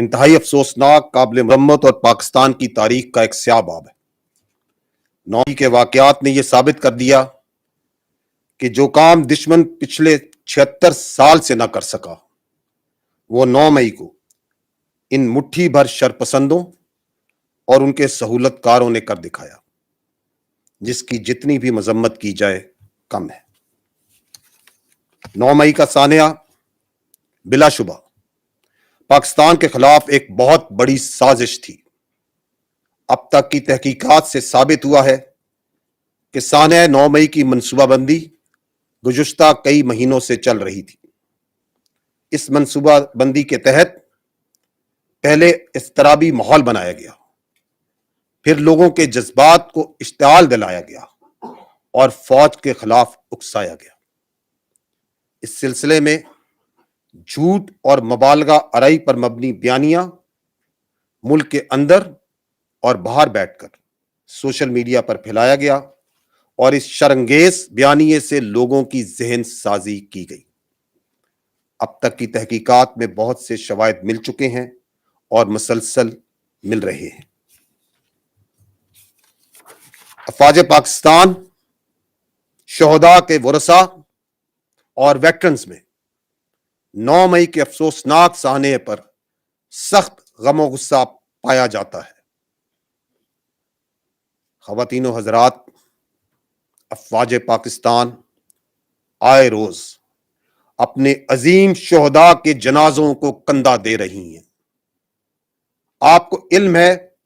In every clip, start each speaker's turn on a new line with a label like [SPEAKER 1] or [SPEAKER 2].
[SPEAKER 1] इंतहाई अफसोसनाक, काबिल मरम्मत और पाकिस्तान की तारीख का एक स्याह बाब है। 9 के वाकयात ने यह साबित कर दिया कि जो काम दुश्मन पिछले 76 साल से न कर सका, वो 9 मई को इन मुट्ठी भर शरपसंदों और उनके सहूलतकारों ने कर दिखाया, जिसकी जितनी भी मजम्मत की जाए कम है। 9 मई का सानिया बिलाशुबा पाकिस्तान के खिलाफ एक बहुत बड़ी साजिश थी। अब तक की तहकीकात से साबित हुआ है कि सानिया 9 मई की मनसूबाबंदी गुज़श्ता कई महीनों से चल रही थी। इस मनसूबाबंदी के तहत पहले इज़्तिराबी माहौल बनाया गया, फिर लोगों के जज्बात को इश्तिआल दिलाया गया और फौज के खिलाफ उकसाया गया। इस सिलसिले में झूठ और मुबालगा आराई पर मबनी बयानियां मुल्क के अंदर और बाहर बैठकर सोशल मीडिया पर फैलाया गया और इस शर्मंगेज बयानिए से लोगों की जहन साजी की गई। अब तक की तहकीकात में बहुत से शवाहिद मिल चुके हैं और मुसलसल मिल रहे हैं। अफवाज पाकिस्तान शोहदा के वरसा और वेटरन्स में 9 मई के अफसोसनाक साहने पर सख्त गम और गुस्सा पाया जाता है। ख़वातीन व हज़रात, अफवाज पाकिस्तान आए रोज अपने अजीम शोहदा के जनाजों को कंधा दे रही हैं। आपको इल्म है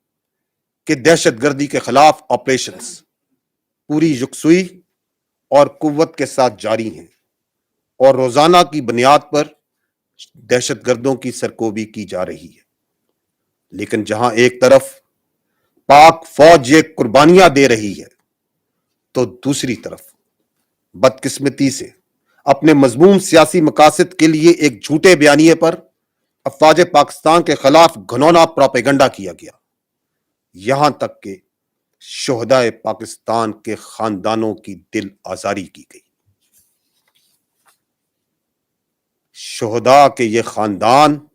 [SPEAKER 1] कि दहशतगर्दी के खिलाफ ऑपरेशंस पूरी यकसुई और कुव्वत के साथ जारी हैं और रोजाना की बुनियाद पर दहशतगर्दों की सरकोबी की जा रही है। लेकिन जहां एक तरफ पाक फौज ये कुर्बानियां दे रही है, तो दूसरी तरफ बदकिस्मती से अपने मजमूम सियासी मकासद के लिए एक झूठे बयानिए पर अफवाज पाकिस्तान के खिलाफ घनौना प्रोपेगेंडा किया गया। यहां तक कि शोहदाए पाकिस्तान के खानदानों की दिल आजारी की गई। शोहदा के ये खानदान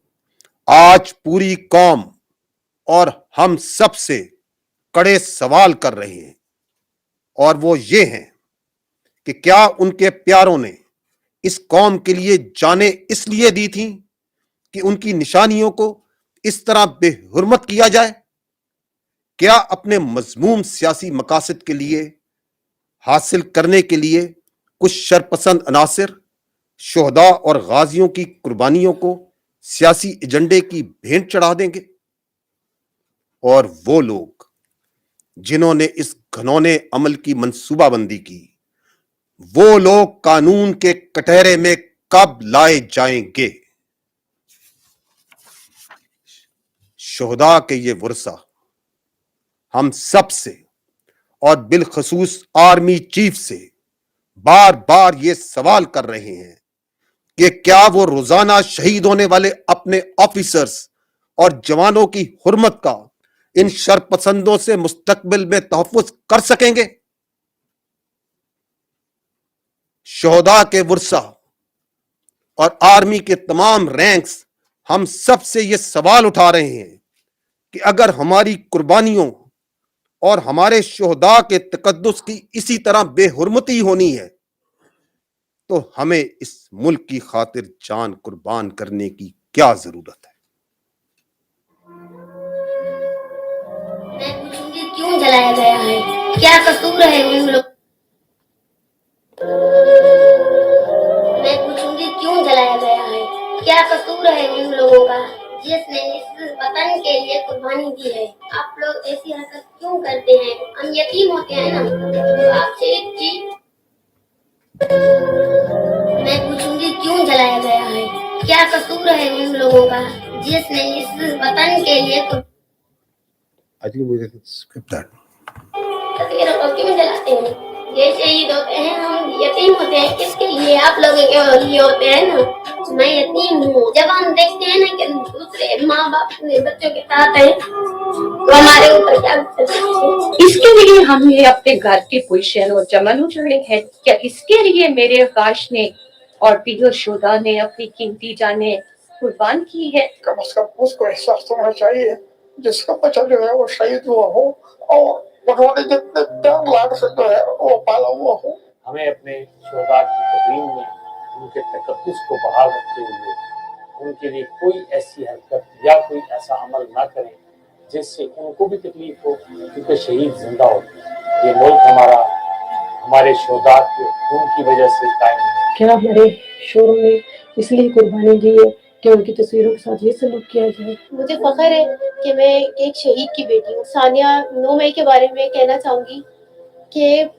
[SPEAKER 1] आज पूरी कौम और हम सब से कड़े सवाल कर रहे हैं, और वो ये हैं कि क्या उनके प्यारों ने इस कौम के लिए जानें इसलिए दी थी कि उनकी निशानियों को इस तरह बेहुरमत किया जाए? क्या अपने मजमूम सियासी मकासद के लिए हासिल करने के लिए कुछ शरपसंद अनासिर शोहदा और गाजियों की कुर्बानियों को सियासी एजेंडे की भेंट चढ़ा देंगे? और वो लोग जिन्होंने इस घनौने अमल की मंसूबाबंदी की, वो लोग कानून के कटहरे में कब लाए जाएंगे? शोहदा के ये वरसा हम सब से और बिलखसूस आर्मी चीफ से बार बार ये सवाल कर रहे हैं कि क्या वो रोजाना शहीद होने वाले अपने ऑफिसर्स और जवानों की हुर्मत का इन शरपसंदों से मुस्तकबिल में तहफ़्फ़ुज़ कर सकेंगे? शोहदा के वरसा और आर्मी के तमाम रैंक्स हम सब से ये सवाल उठा रहे हैं कि अगर हमारी कुर्बानियों और हमारे शोहदा के तकद्दुस की इसी तरह बेहुरमती होनी है, तो हमें इस मुल्क की खातिर जान कुर्बान करने की क्या जरूरत है?
[SPEAKER 2] मैं पूछूंगी क्यों जलाया गया है, क्या कसूर है उन लोग। मैं पूछूंगी क्यों जलाया गया है, क्या कसूर है उन लोगों का जिसने इस वतन के लिए कुर्बानी दी है। आप लोग ऐसी हरकत क्यों करते हैं? हम यतीम होते हैं ना, तो आपसे एक चीज मैं पूछूंगी क्यों जलाया गया है, क्या कसूर है उन लोगों का जिसने इस वतन के लिए तस्वीरों को क्यों जलाते हैं? ये शहीद होते हैं, हम यतीम होते हैं, किसके लिए? आप लोगों के लिए होते हैं ना। मैं यतीम हूँ। जब हम देखते हैं ना कि दूसरे माँ बाप अपने बच्चों के साथ हैं, तो हमारे ऊपर क्या है?
[SPEAKER 3] इसके लिए हमने अपने घर के पोजीशन और चमन उछाले हैं। क्या इसके लिए मेरे आकाश ने और दीगर शोधा ने अपनी कीमती जाने कुर्बान की है।
[SPEAKER 4] कम से कम उसको एहसास होना चाहिए जिसका बच्चा जो है वो शहीद हुआ हो और उन्होंने जितने प्यार लाड से जो है वो पाला हुआ हो।
[SPEAKER 5] हमें अपने शोहदा की तकरीम में उनके तकद्दुस को बहाल रखते हुए उनके लिए कोई ऐसी हरकत या कोई ऐसा अमल ना करें जिससे उनको भी तकलीफ हो, क्योंकि शहीद जिंदा होते हैं। ये मुल्क हमारा हमारे शोहदा के खून की वजह से कायम है।
[SPEAKER 6] क्या हमारे शोरों ने इसलिए कुर्बानी दी है कि उनकी तस्वीरों के साथ ये सलूक किया जाए।
[SPEAKER 7] मुझे फख्र है कि मैं एक शहीद की बेटी हूँ। सानिया 9 मई के बारे में कहना चाहूँगी कि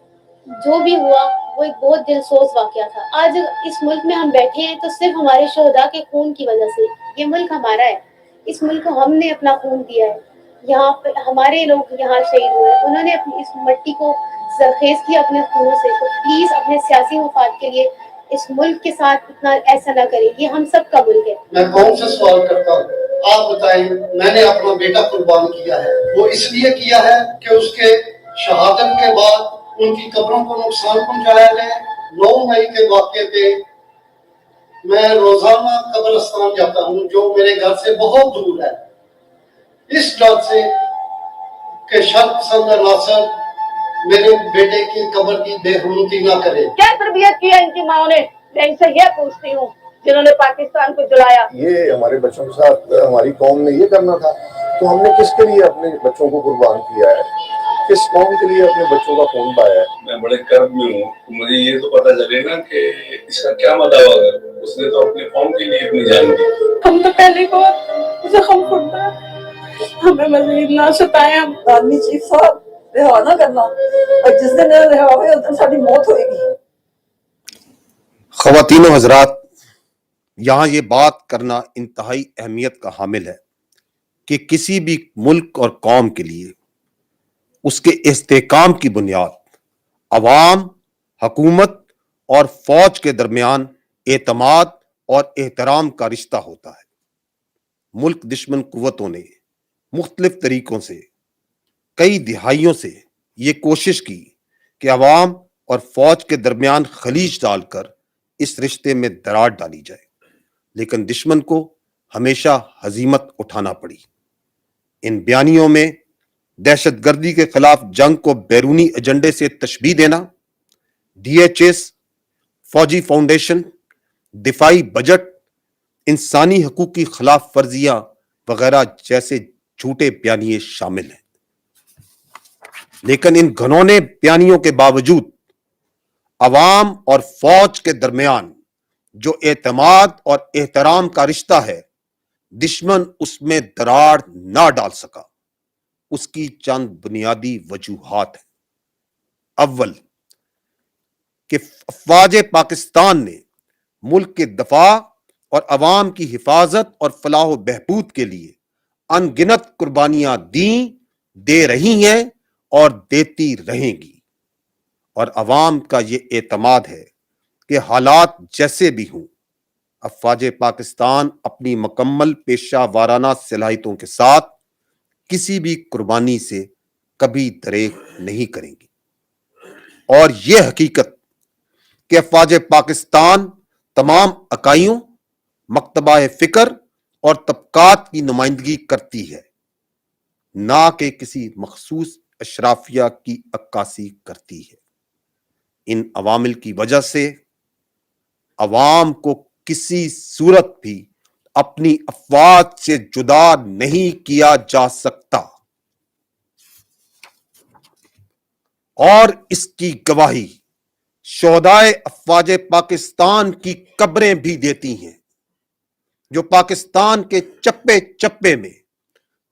[SPEAKER 7] जो भी हुआ वो एक बहुत दिलसोज वाक़या था। आज इस मुल्क में हम बैठे हैं तो सिर्फ हमारे शोहदा के खून की वजह से। ये मुल्क हमारा है, इस मुल्क को हमने अपना खून दिया है। यहाँ पे हमारे लोग यहाँ शहीद हुए, उन्होंने अपनी इस मिट्टी को जरखेज किया अपने खूनों से। तो प्लीज अपने सियासी मफाद के लिए इस मुल्क के साथ इतना ऐसा ना करें। ये हम सब का मुल्क है।
[SPEAKER 8] मैं कौन से सवाल करता हूँ, आप बताएं। मैंने अपना बेटा कुर्बान किया है, वो इसलिए किया है कि उसके शहादत के बाद उनकी कब्रों को नुकसान पहुंचाया गया। 9 मई के वाक़े पे मैं रोजाना कब्रिस्तान जाता हूँ जो मेरे घर से बहुत दूर है, इस डर से कि शर्त पसंद नासर मेरे बेटे की कब्र की बेहुरमती ना करे।
[SPEAKER 3] क्या तरबियत की है इनकी माओ ने? मैं इनसे ये पूछती हूँ जिन्होंने पाकिस्तान को जलाया।
[SPEAKER 9] ये हमारे बच्चों के साथ हमारी कौम ने ये करना था, तो हमने किसके लिए अपने बच्चों को कुर्बान किया है, किस कौम के लिए अपने बच्चों का खून पाया है।
[SPEAKER 10] मैं बड़े कर्ब में हूँ, मुझे ये तो पता चले ना कि इसका क्या मदावा है। उसने तो अपने कौम के लिए अपनी जान दी।
[SPEAKER 6] हम तो पहले को जख्म खुदा, हमें मजीद ना सताएं। हम
[SPEAKER 11] आदमी चीफ साहब रिहा ना करना, और जिस दिन रिहा हुए उस दिन साडी मौत होएगी।
[SPEAKER 1] ख़वातीन व हज़रात, यहाँ ये बात करना इंतहाई अहमियत का हामिल है कि किसी भी मुल्क और कौम के लिए उसके इस्तेकाम की बुनियाद अवाम, हुकूमत और फौज के दरमियान एतमाद और एहतराम का रिश्ता होता है। मुल्क दुश्मन कुव्वतों ने मुख्तलिफ तरीकों से कई दिहाइयों से ये कोशिश की कि अवाम और फौज के दरमियान खलीज डालकर इस रिश्ते में दरार डाली जाए, लेकिन दुश्मन को हमेशा हजीमत उठाना पड़ी। इन बयानियों में दहशतगर्दी के खिलाफ जंग को बैरूनी एजेंडे से तशबीह देना, DHS, फौजी फाउंडेशन, दिफाई बजट, इंसानी हकूक की खिलाफ वर्जियां वगैरह जैसे झूठे बयानिए शामिल हैं। लेकिन इन घनौने बयानियों के बावजूद अवाम और फौज के दरमियान जो एतमाद और एहतराम का रिश्ता है, दुश्मन उसमें दरार ना डाल सका। उसकी चंद बुनियादी वजूहात हैं। अव्वल कि अफवाज पाकिस्तान ने मुल्क के दफा और अवाम की हिफाजत और फलाह बहबूद के लिए अनगिनत कुर्बानियां दी, दे रही हैं और देती रहेंगी, और अवाम का ये एतमाद है कि हालात जैसे भी हों, अफवाज पाकिस्तान अपनी मुकम्मल पेशा वाराना सलाहियतों के साथ किसी भी कुर्बानी से कभी दरेक नहीं करेंगी। और यह हकीकत कि अफवाज पाकिस्तान तमाम अकाइयों, मकतबा फिक्र और तबकात की नुमाइंदगी करती है, ना कि किसी मखसूस अशराफिया की अक्कासी करती है। इन अवामिल की वजह से अवाम को किसी सूरत भी अपनी अफवाज से जुदा नहीं किया जा सकता, और इसकी गवाही शोहदाए अफवाज पाकिस्तान की कब्रें भी देती हैं, जो पाकिस्तान के चप्पे चप्पे में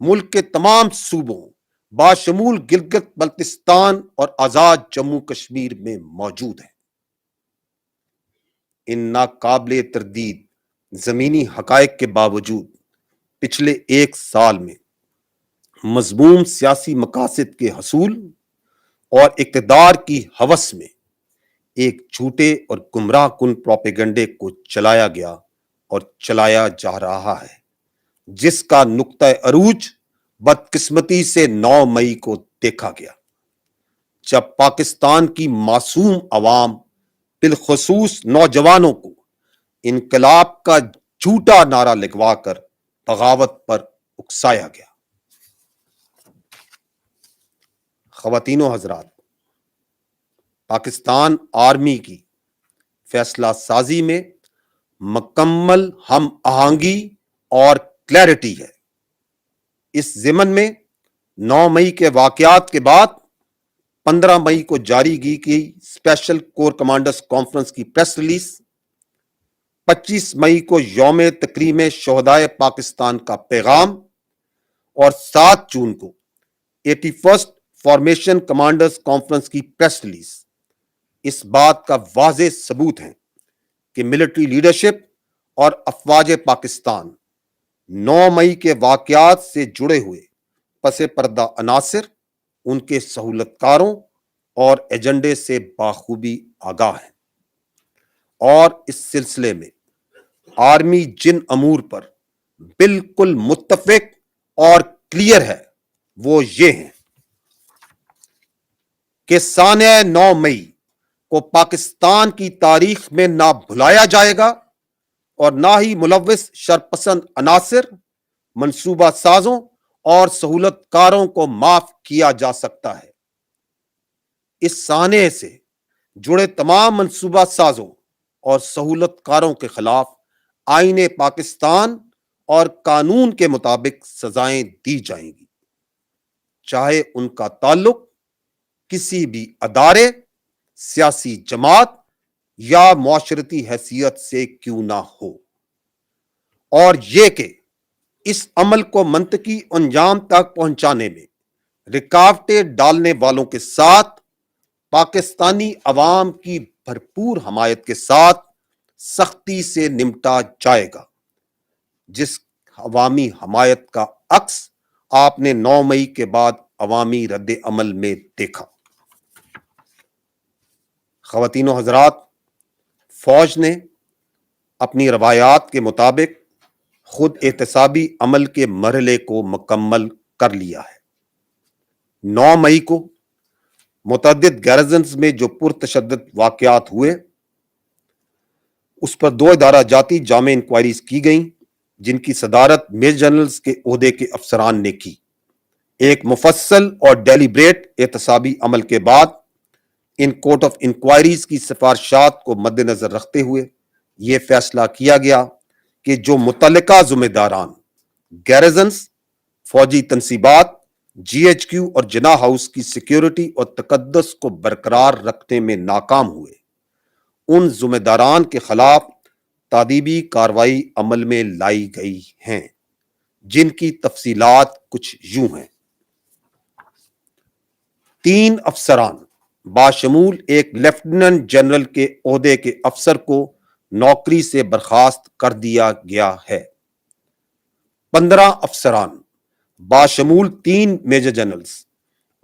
[SPEAKER 1] मुल्क के तमाम सूबों बाशमूल गिलगित बल्तिस्तान और आजाद जम्मू कश्मीर में मौजूद है। इन नाकाबिले तरदीद जमीनी हकायक के बावजूद पिछले 1 साल में मजमूम सियासी मकासद के हसूल और इक़्तिदार की हवस में एक झूठे और गुमराह कुन प्रोपेगेंडे को चलाया गया और चलाया जा रहा है, जिसका नुक्ता अरूज बदकिस्मती से 9 मई को देखा गया, जब पाकिस्तान की मासूम अवाम बिलखुसूस नौजवानों को इनकलाब का झूठा नारा लिखवाकर बगावत पर उकसाया गया। ख़वातीनो हज़रात, पाकिस्तान आर्मी की फैसला साजी में मुकम्मल हम आहंगी और क्लैरिटी है। इस ज़िमन में 9 मई के वाक़यात के बाद 15 मई को जारी की गई स्पेशल कोर कमांडर्स कॉन्फ्रेंस की प्रेस रिलीज, 25 मई को यौम तकरीम शोहदाए पाकिस्तान का पैगाम और 7 जून को 81st फॉर्मेशन कमांडर्स कॉन्फ्रेंस की प्रेस रिलीज इस बात का वाज़ेह सबूत है कि मिलिट्री लीडरशिप और अफवाज पाकिस्तान 9 मई के वाक़यात से जुड़े हुए पसे पर्दा अनासिर, उनके सहूलतकारों और एजेंडे से बाखूबी आगाह हैं और इस सिलसिले में आर्मी जिन अमूर पर बिल्कुल मुत्तफिक और क्लियर है वो ये हैं कि साने 9 मई को पाकिस्तान की तारीख में ना भुलाया जाएगा और ना ही मुलव्विस शरपसंद अनासिर, मंसूबा साजों और सहूलतकारों को माफ किया जा सकता है। इस साने से जुड़े तमाम मंसूबा साजों और सहूलतकारों के खिलाफ आईने पाकिस्तान और कानून के मुताबिक सजाएं दी जाएंगी, चाहे उनका ताल्लुक किसी भी अदारे, सियासी जमात या मुआशरती हैसियत से क्यों ना हो, और ये कि इस अमल को मंतकी अंजाम तक पहुंचाने में रुकावटें डालने वालों के साथ पाकिस्तानी अवाम की भरपूर हमायत के साथ सख्ती से निपटा जाएगा, जिस अवामी हमायत का अक्स आपने 9 मई के बाद अवामी रद्द अमल में देखा। ख़वातीनो हज़रात, फौज ने अपनी रवायात के मुताबिक खुद एहतसाबी अमल के मरहले को मुकम्मल कर लिया है। 9 मई को मुतअद्दिद गैरजन्स में जो पुरतशद्दुद वाक़यात हुए उस पर 2 इदारा जाती जामे इंक्वायरीज की गईं, जिनकी सदारत मेजर जनरल्स के ओहदे के अफसरान ने की। एक मुफस्सल और डेलिब्रेट एहतसाबी अमल के बाद इन कोर्ट ऑफ इंक्वायरीज की सिफारिशात को मद्देनजर रखते हुए यह फैसला किया गया कि जो मुतल्लिका ज़िम्मेदारान गैरजन्स, फौजी तनसीबात, GHQ और जिना हाउस की सिक्योरिटी और तकद्दुस को बरकरार रखने में नाकाम हुए, उन ज़िम्मेदारान के खिलाफ तादीबी कार्रवाई अमल में लाई गई हैं, जिनकी तफसीलात कुछ यूं हैं। 3 अफसरान बाशमूल एक लेफ्टिनेंट जनरल के ओहदे के अफसर को नौकरी से बर्खास्त कर दिया गया है। 15 अफसरान बाशमूल 3 मेजर जनरल्स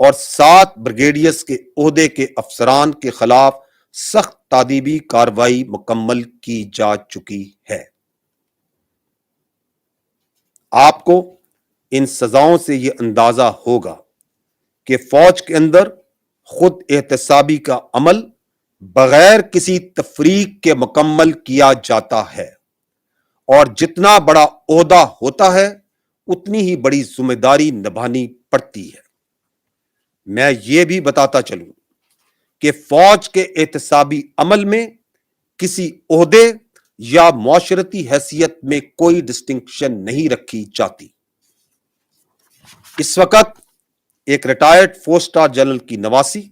[SPEAKER 1] और 7 ब्रिगेडियर्स के ओहदे के अफसरान के खिलाफ सख्त तादीबी कार्रवाई मुकम्मल की जा चुकी है। आपको इन सजाओं से यह अंदाजा होगा कि फौज के अंदर खुद एहतसाबी का अमल बगैर किसी तफरीक के मुकम्मल किया जाता है और जितना बड़ा ओहदा होता है उतनी ही बड़ी जिम्मेदारी निभानी पड़ती है। मैं ये भी बताता चलूं कि फौज के एहतसाबी अमल में किसी ओहदे या मुआशरती हैसियत में कोई डिस्टिंक्शन नहीं रखी जाती। इस वक्त एक रिटायर्ड 4 स्टार जनरल की नवासी,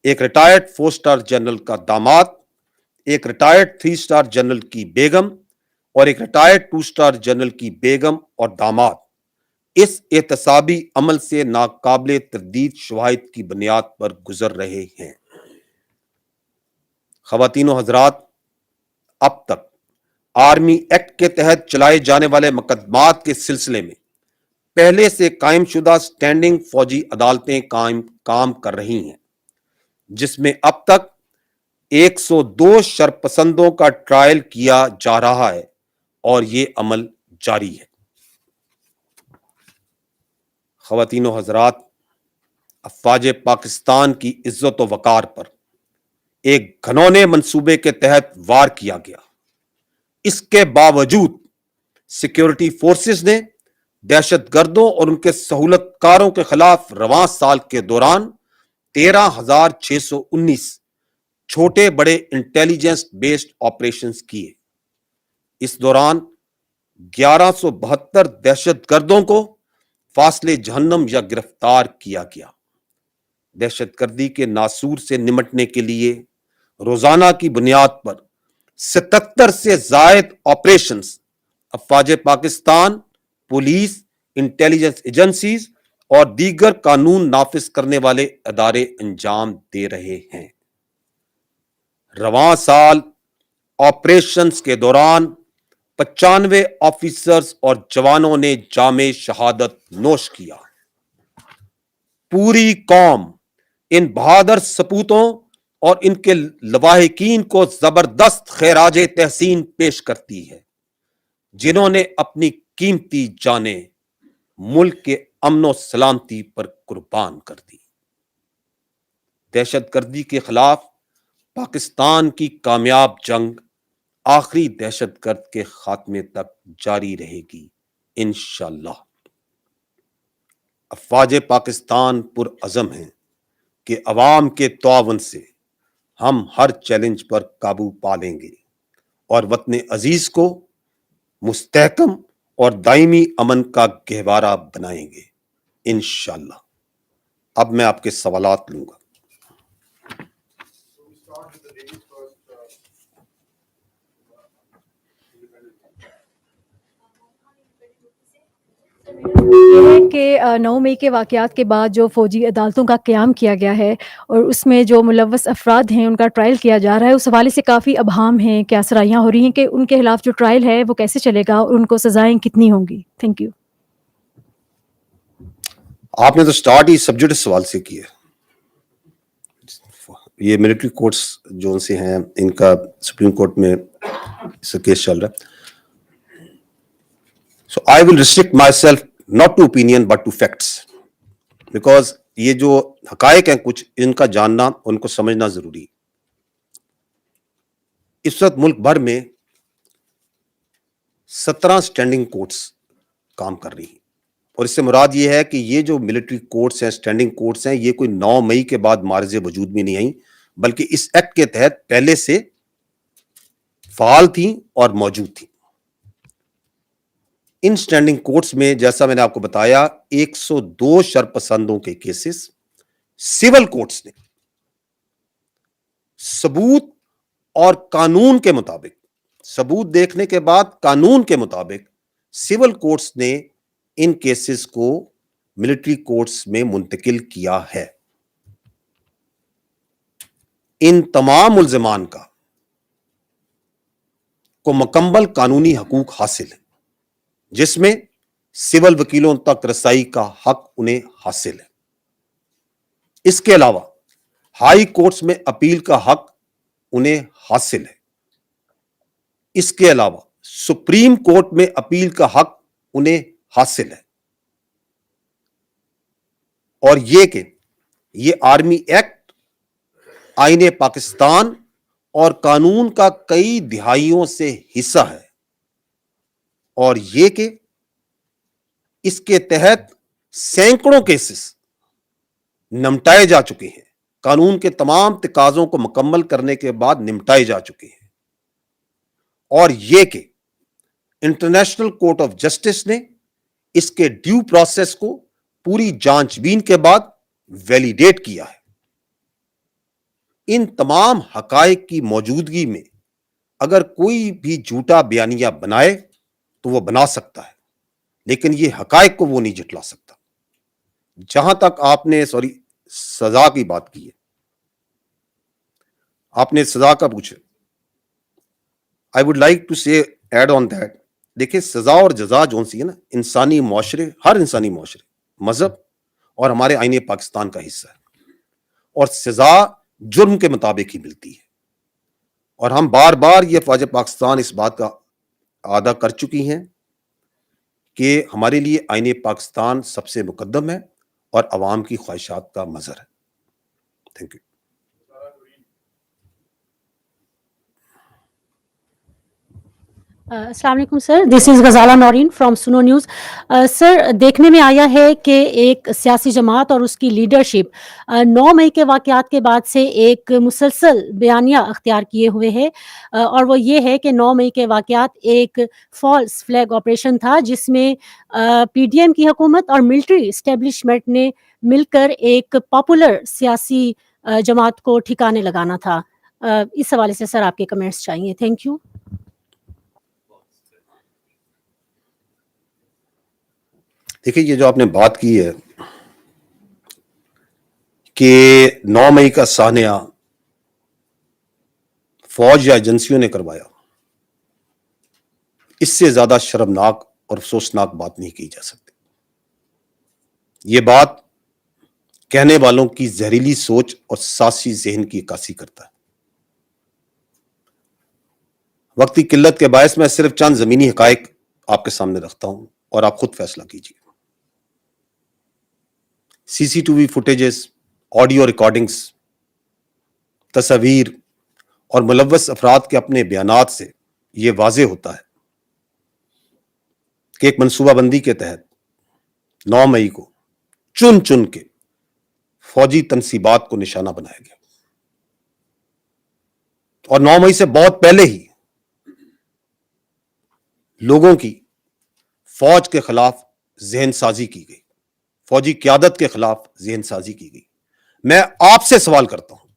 [SPEAKER 1] एक रिटायर्ड 4 स्टार जनरल का दामाद, एक रिटायर्ड 3 स्टार जनरल की बेगम और एक रिटायर्ड 2 स्टार जनरल की बेगम और दामाद इस एहतसाबी अमल से नाकाबिले तरदीद शवाहिद की बुनियाद पर गुजर रहे हैं। ख़वातीनो हज़रात, अब तक आर्मी एक्ट के तहत चलाए जाने वाले मुकदमात के सिलसिले में पहले से कायम शुदा स्टैंडिंग फौजी अदालतें काम कर रही हैं, जिसमें अब तक 102 शरपसंदों का ट्रायल किया जा रहा है और ये अमल जारी है। ख़वातीनो हज़रात, अफ़वाज पाकिस्तान की इज्जत व वक़ार पर एक घनौने मंसूबे के तहत वार किया गया, इसके बावजूद सिक्योरिटी फोर्सेस ने दहशतगर्दों और उनके सहूलतकारों के खिलाफ रवां साल के दौरान 13,619 छोटे बड़े इंटेलिजेंस बेस्ड ऑपरेशंस किए। इस दौरान 1172 दहशतगर्दों को फासले जहन्नम या गिरफ्तार किया गया। दहशतगर्दी के नासूर से निमटने के लिए रोजाना की बुनियाद पर 77 से जायद ऑपरेशंस अफवाज पाकिस्तान, पुलिस, इंटेलिजेंस एजेंसीज और दीगर कानून नाफिज करने वाले अदारे अंजाम दे रहे हैं। रवां साल ऑपरेशंस के दौरान 95 ऑफिसर्स और जवानों ने जामे शहादत नोश किया। पूरी कौम इन बहादुर सपूतों और इनके लवाहिकीन को जबरदस्त खैराज तहसीन पेश करती है, जिन्होंने अपनी कीमती जानें मुल्क के अमन सलामती पर कुर्बान कर दी। दहशतगर्दी के खिलाफ पाकिस्तान की कामयाब जंग आखिरी दहशतगर्द के खात्मे तक जारी रहेगी इंशाअल्लाह। अफवाज पाकिस्तान पुरअज़म हैं कि अवाम के ताउन से हम हर चैलेंज पर काबू पा लेंगे और वतन अजीज को मुस्तहकम और दायमी अमन का गहवारा बनाएंगे इंशाअल्लाह। अब मैं आपके सवालात लूंगा।
[SPEAKER 12] ये है कि 9 मई के वाक़यात के बाद जो फ़ौजी अदालतों का क़याम किया गया है और उसमें जो मुलव्वस अफराद हैं उनका ट्रायल किया जा रहा है, उस हवाले से काफ़ी अबहाम हैं, क्या सराहियाँ हो रही हैं कि उनके खिलाफ जो ट्रायल है वो कैसे चलेगा और उनको सज़ाएँ कितनी होंगी? Thank you.
[SPEAKER 1] आपने तो स्टार्ट ही सब्जेक्ट सवाल से किया। ये मिलिट्री कोर्ट्स जो से हैं, इनका सुप्रीम कोर्ट में इसका केस चल रहा है। So I will restrict myself not to opinion but to facts, because ये जो हकायक हैं कुछ, इनका जानना, उनको समझना जरूरी। इस वक्त मुल्क भर में 17 स्टैंडिंग कोर्ट्स काम कर रही हैं और इससे मुराद ये है कि ये जो मिलिट्री कोर्ट्स हैं, स्टैंडिंग कोर्ट्स हैं, ये कोई 9 मई के बाद मार्जे वजूद में नहीं आई, बल्कि इस एक्ट के तहत पहले से फाल थी और मौजूद थी। इन स्टैंडिंग कोर्ट्स में, जैसा मैंने आपको बताया, 102 शरपसंदों के केसेस सिविल कोर्ट्स ने सबूत और कानून के मुताबिक, सबूत देखने के बाद कानून के मुताबिक सिविल कोर्ट्स ने इन केसेस को मिलिट्री कोर्ट्स में मुंतकिल किया है। इन तमाम मुल्ज़िमान को मुकम्मल कानूनी हकूक हासिल है, जिसमें सिविल वकीलों तक रसाई का हक उन्हें हासिल है। इसके अलावा हाई कोर्ट्स में अपील का हक उन्हें हासिल है। इसके अलावा सुप्रीम कोर्ट में अपील का हक उन्हें हासिल है। और ये कि ये आर्मी एक्ट, आईने पाकिस्तान और कानून का कई दिहाइयों से हिस्सा है और ये कि इसके तहत सैकड़ों केसेस निपटाए जा चुके हैं, कानून के तमाम तकाजों को मुकम्मल करने के बाद निपटाए जा चुके हैं। और ये कि इंटरनेशनल कोर्ट ऑफ जस्टिस ने इसके ड्यू प्रोसेस को पूरी जांचबीन के बाद वैलिडेट किया है। इन तमाम हकायक की मौजूदगी में अगर कोई भी झूठा बयानिया बनाए तो वो बना सकता है, लेकिन ये हकायक को वो नहीं झुटला सकता। जहां तक आपने सजा की बात की है, आपने सजा का पूछा, आई वुड लाइक टू से एड ऑन दैट, देखिए सजा और जजा जो सी है ना, इंसानी मुआशरे, हर इंसानी मुआशरे, मजहब और हमारे आईने पाकिस्तान का हिस्सा है और सजा जुर्म के मुताबिक ही मिलती है। और हम बार बार ये फौज पाकिस्तान इस बात का आदा कर चुकी हैं कि हमारे लिए आईने पाकिस्तान सबसे मुकद्दम है और अवाम की ख्वाहिशात का मजहर है। Thank you.
[SPEAKER 13] अस्सलाम वालेकुम sir, this is Ghazala Naureen from सुनो न्यूज़। सर, देखने में आया है कि एक सियासी जमात और उसकी लीडरशिप 9 मई के वाक़यात के बाद से एक मुसलसल बयानिया अख्तियार किए हुए है, और वो ये है कि 9 मई के वाक़यात एक फ़ॉल्स फ्लैग ऑपरेशन था जिसमें पीडीएम की हुकूमत और मिलिट्री एस्टेब्लिशमेंट ने मिलकर एक पॉपुलर सियासी जमात को ठिकाने लगाना था। इस हवाले से सर आपके कमेंट्स चाहिए। Thank you.
[SPEAKER 1] देखिए, ये जो आपने बात की है कि 9 मई का साहनिया फौज या एजेंसियों ने करवाया, इससे ज्यादा शर्मनाक और अफसोसनाक बात नहीं की जा सकती। ये बात कहने वालों की जहरीली सोच और सासी जहन की अक्कासी करता है। वक्त की किल्लत के बायस मैं सिर्फ चंद जमीनी हकायक आपके सामने रखता हूं और आप खुद फैसला कीजिए। सीसीटीवी फुटेजेस, ऑडियो रिकॉर्डिंग्स, तस्वीर और मुलव्वस अफराद के अपने बयानात से यह वाज़ेह होता है कि एक मनसूबाबंदी के तहत 9 मई को चुन चुन के फौजी तनसीबात को निशाना बनाया गया और 9 मई से बहुत पहले ही लोगों की फौज के खिलाफ जहन साजी की गई, फौजी क्यादत के खिलाफ जहन साजी की गई। मैं आपसे सवाल करता हूं,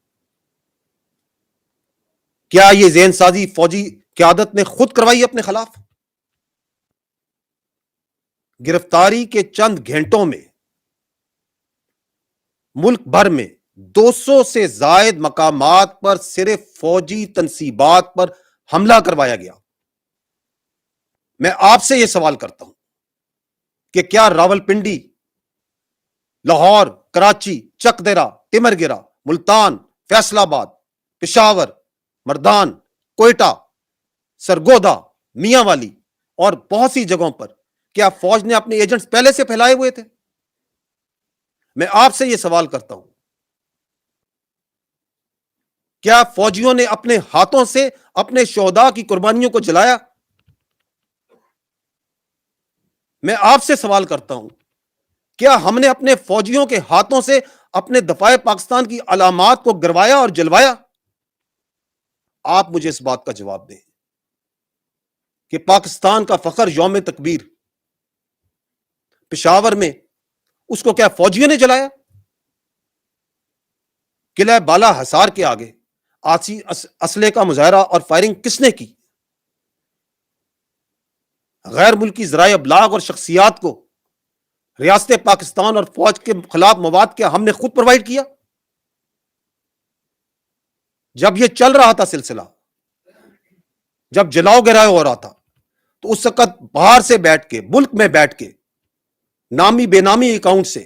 [SPEAKER 1] क्या यह जहन साजी फौजी क्यादत ने खुद करवाई अपने खिलाफ? गिरफ्तारी के चंद घंटों में मुल्क भर में 200 से जायद मकामात पर सिर्फ फौजी तनसीबात पर हमला करवाया गया। मैं आपसे यह सवाल करता हूं कि क्या रावलपिंडी, लाहौर, कराची, चकदेरा, तिमरगिरा, मुल्तान, फैसलाबाद, पेशावर, मर्दान, कोयटा, सरगोदा, मियांवाली और बहुत सी जगहों पर क्या फौज ने अपने एजेंट्स पहले से फैलाए हुए थे? मैं आपसे यह सवाल करता हूं, क्या फौजियों ने अपने हाथों से अपने शोहदा की कुर्बानियों को जलाया? मैं आपसे सवाल करता हूं, क्या हमने अपने फौजियों के हाथों से अपने दफाए पाकिस्तान की अलामात को गिरवाया और जलवाया? आप मुझे इस बात का जवाब दें कि पाकिस्तान का फखर यौम तकबीर पेशावर में, उसको क्या फौजियों ने जलाया? किला बाला हसार के आगे आसी असले का मुजाहरा और फायरिंग किसने की? गैर मुल्की ज़राए अबलाग और शख्सियात को रियासत पाकिस्तान और फौज के खिलाफ मवाद क्या हमने खुद प्रोवाइड किया? जब यह चल रहा था सिलसिला, जब जलाओ गिराओ हो रहा था, तो उस वक्त बाहर से बैठ के, मुल्क में बैठ के नामी बेनामी अकाउंट से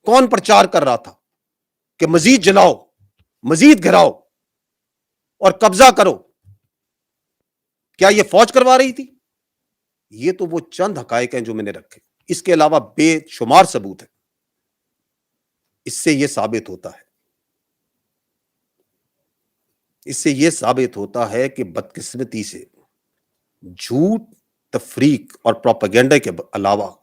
[SPEAKER 1] कौन प्रचार कर रहा था कि मजीद जलाओ, मजीद गिराओ और कब्जा करो? क्या यह फौज करवा रही थी? ये तो वो चंद हकायक हैं जो मैंने रखे, इसके अलावा बेशुमार सबूत है। इससे यह साबित होता है कि बदकिस्मती से झूठ, तफरीक और प्रोपेगेंडा के अलावा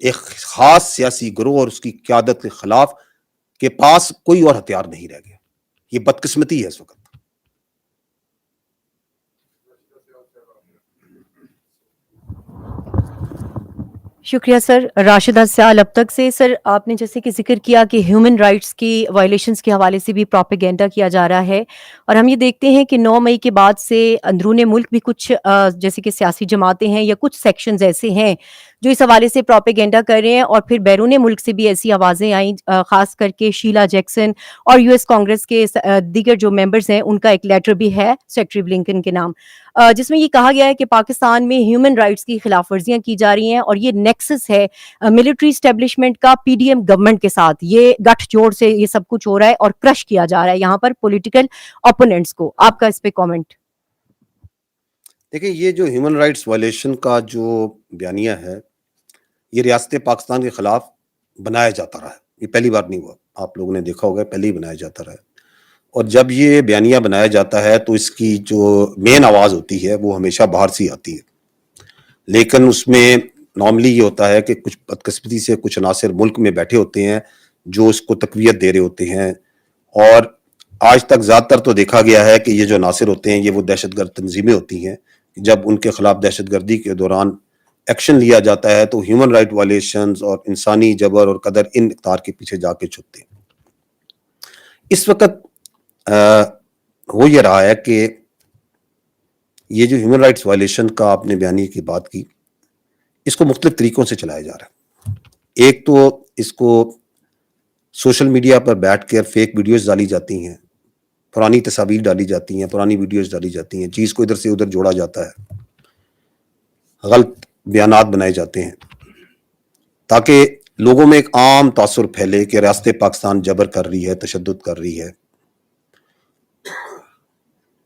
[SPEAKER 1] एक खास सियासी गिरोह और उसकी क़यादत के खिलाफ के पास कोई और हथियार नहीं रह गया। ये बदकिस्मती है इस वक्त।
[SPEAKER 14] शुक्रिया सर। राशिदा सियाल, अब तक से सर आपने जैसे कि जिक्र किया कि ह्यूमन राइट्स की वायलेशंस के हवाले से भी प्रोपेगेंडा किया जा रहा है, और हम ये देखते हैं कि 9 मई के बाद से अंदरूने मुल्क भी कुछ जैसे कि सियासी जमातें हैं या कुछ सेक्शंस ऐसे हैं जो इस हवाले से प्रोपेगेंडा कर रहे हैं, और फिर बैरूने मुल्क से भी ऐसी आवाज़ें आई, ख़ास करके शीला जैक्सन और यूएस कांग्रेस के दीगर जो मेंबर्स हैं उनका एक लेटर भी है सेक्रेटरी ब्लिंकन के नाम, जिसमें ये कहा गया है कि पाकिस्तान में ह्यूमन राइट्स की खिलाफ वर्जियाँ की जा रही हैं और ये नेक्सस है मिलिट्री इस्टेब्लिशमेंट का पीडीएम गवर्नमेंट के साथ। ये गठजोड़ से ये सब कुछ हो रहा है और क्रश किया जा रहा है यहाँ पर पॉलिटिकल ओपोनेंट्स को। आपका इस पे कमेंट?
[SPEAKER 1] देखिए, ये जो ह्यूमन राइट्स वायलेशन का जो बयानिया है, ये रियासत पाकिस्तान के खिलाफ बनाया जाता रहा है। ये पहली बार नहीं हुआ, आप लोगों ने देखा होगा, पहले ही बनाया जाता रहा है। और जब ये बयानिया बनाया जाता है तो इसकी जो मेन आवाज़ होती है वो हमेशा बाहर से आती है। لیکن اس میں نارملی یہ ہوتا ہے کہ کچھ بدقسمتی سے کچھ عناصر ملک میں بیٹھے ہوتے ہیں جو اس کو تقویت دے رہے ہوتے ہیں، اور آج تک زیادہ تر تو دیکھا گیا ہے کہ یہ جو عناصر ہوتے ہیں یہ وہ دہشت گرد تنظیمیں ہوتی ہیں. جب ان کے خلاف دہشت گردی کے دوران ایکشن لیا جاتا ہے تو ہیومن رائٹ وائلیشنز اور انسانی جبر اور قدر ان اقدار کے پیچھے جا کے چھپتے ہیں. اس وقت ہو یہ رہا ہے کہ یہ جو ہیومن رائٹس وائلیشن کا آپ نے بیانیے کی بات کی، اس کو مختلف طریقوں سے چلایا جا رہا ہے. ایک تو اس کو سوشل میڈیا پر بیٹھ کر فیک ویڈیوز ڈالی جاتی ہیں، پرانی تصاویر ڈالی جاتی ہیں، پرانی ویڈیوز ڈالی جاتی ہیں، چیز کو ادھر سے ادھر جوڑا جاتا ہے، غلط بیانات بنائے جاتے ہیں تاکہ لوگوں میں ایک عام تاثر پھیلے کہ ریاست پاکستان جبر کر رہی ہے، تشدد کر رہی ہے.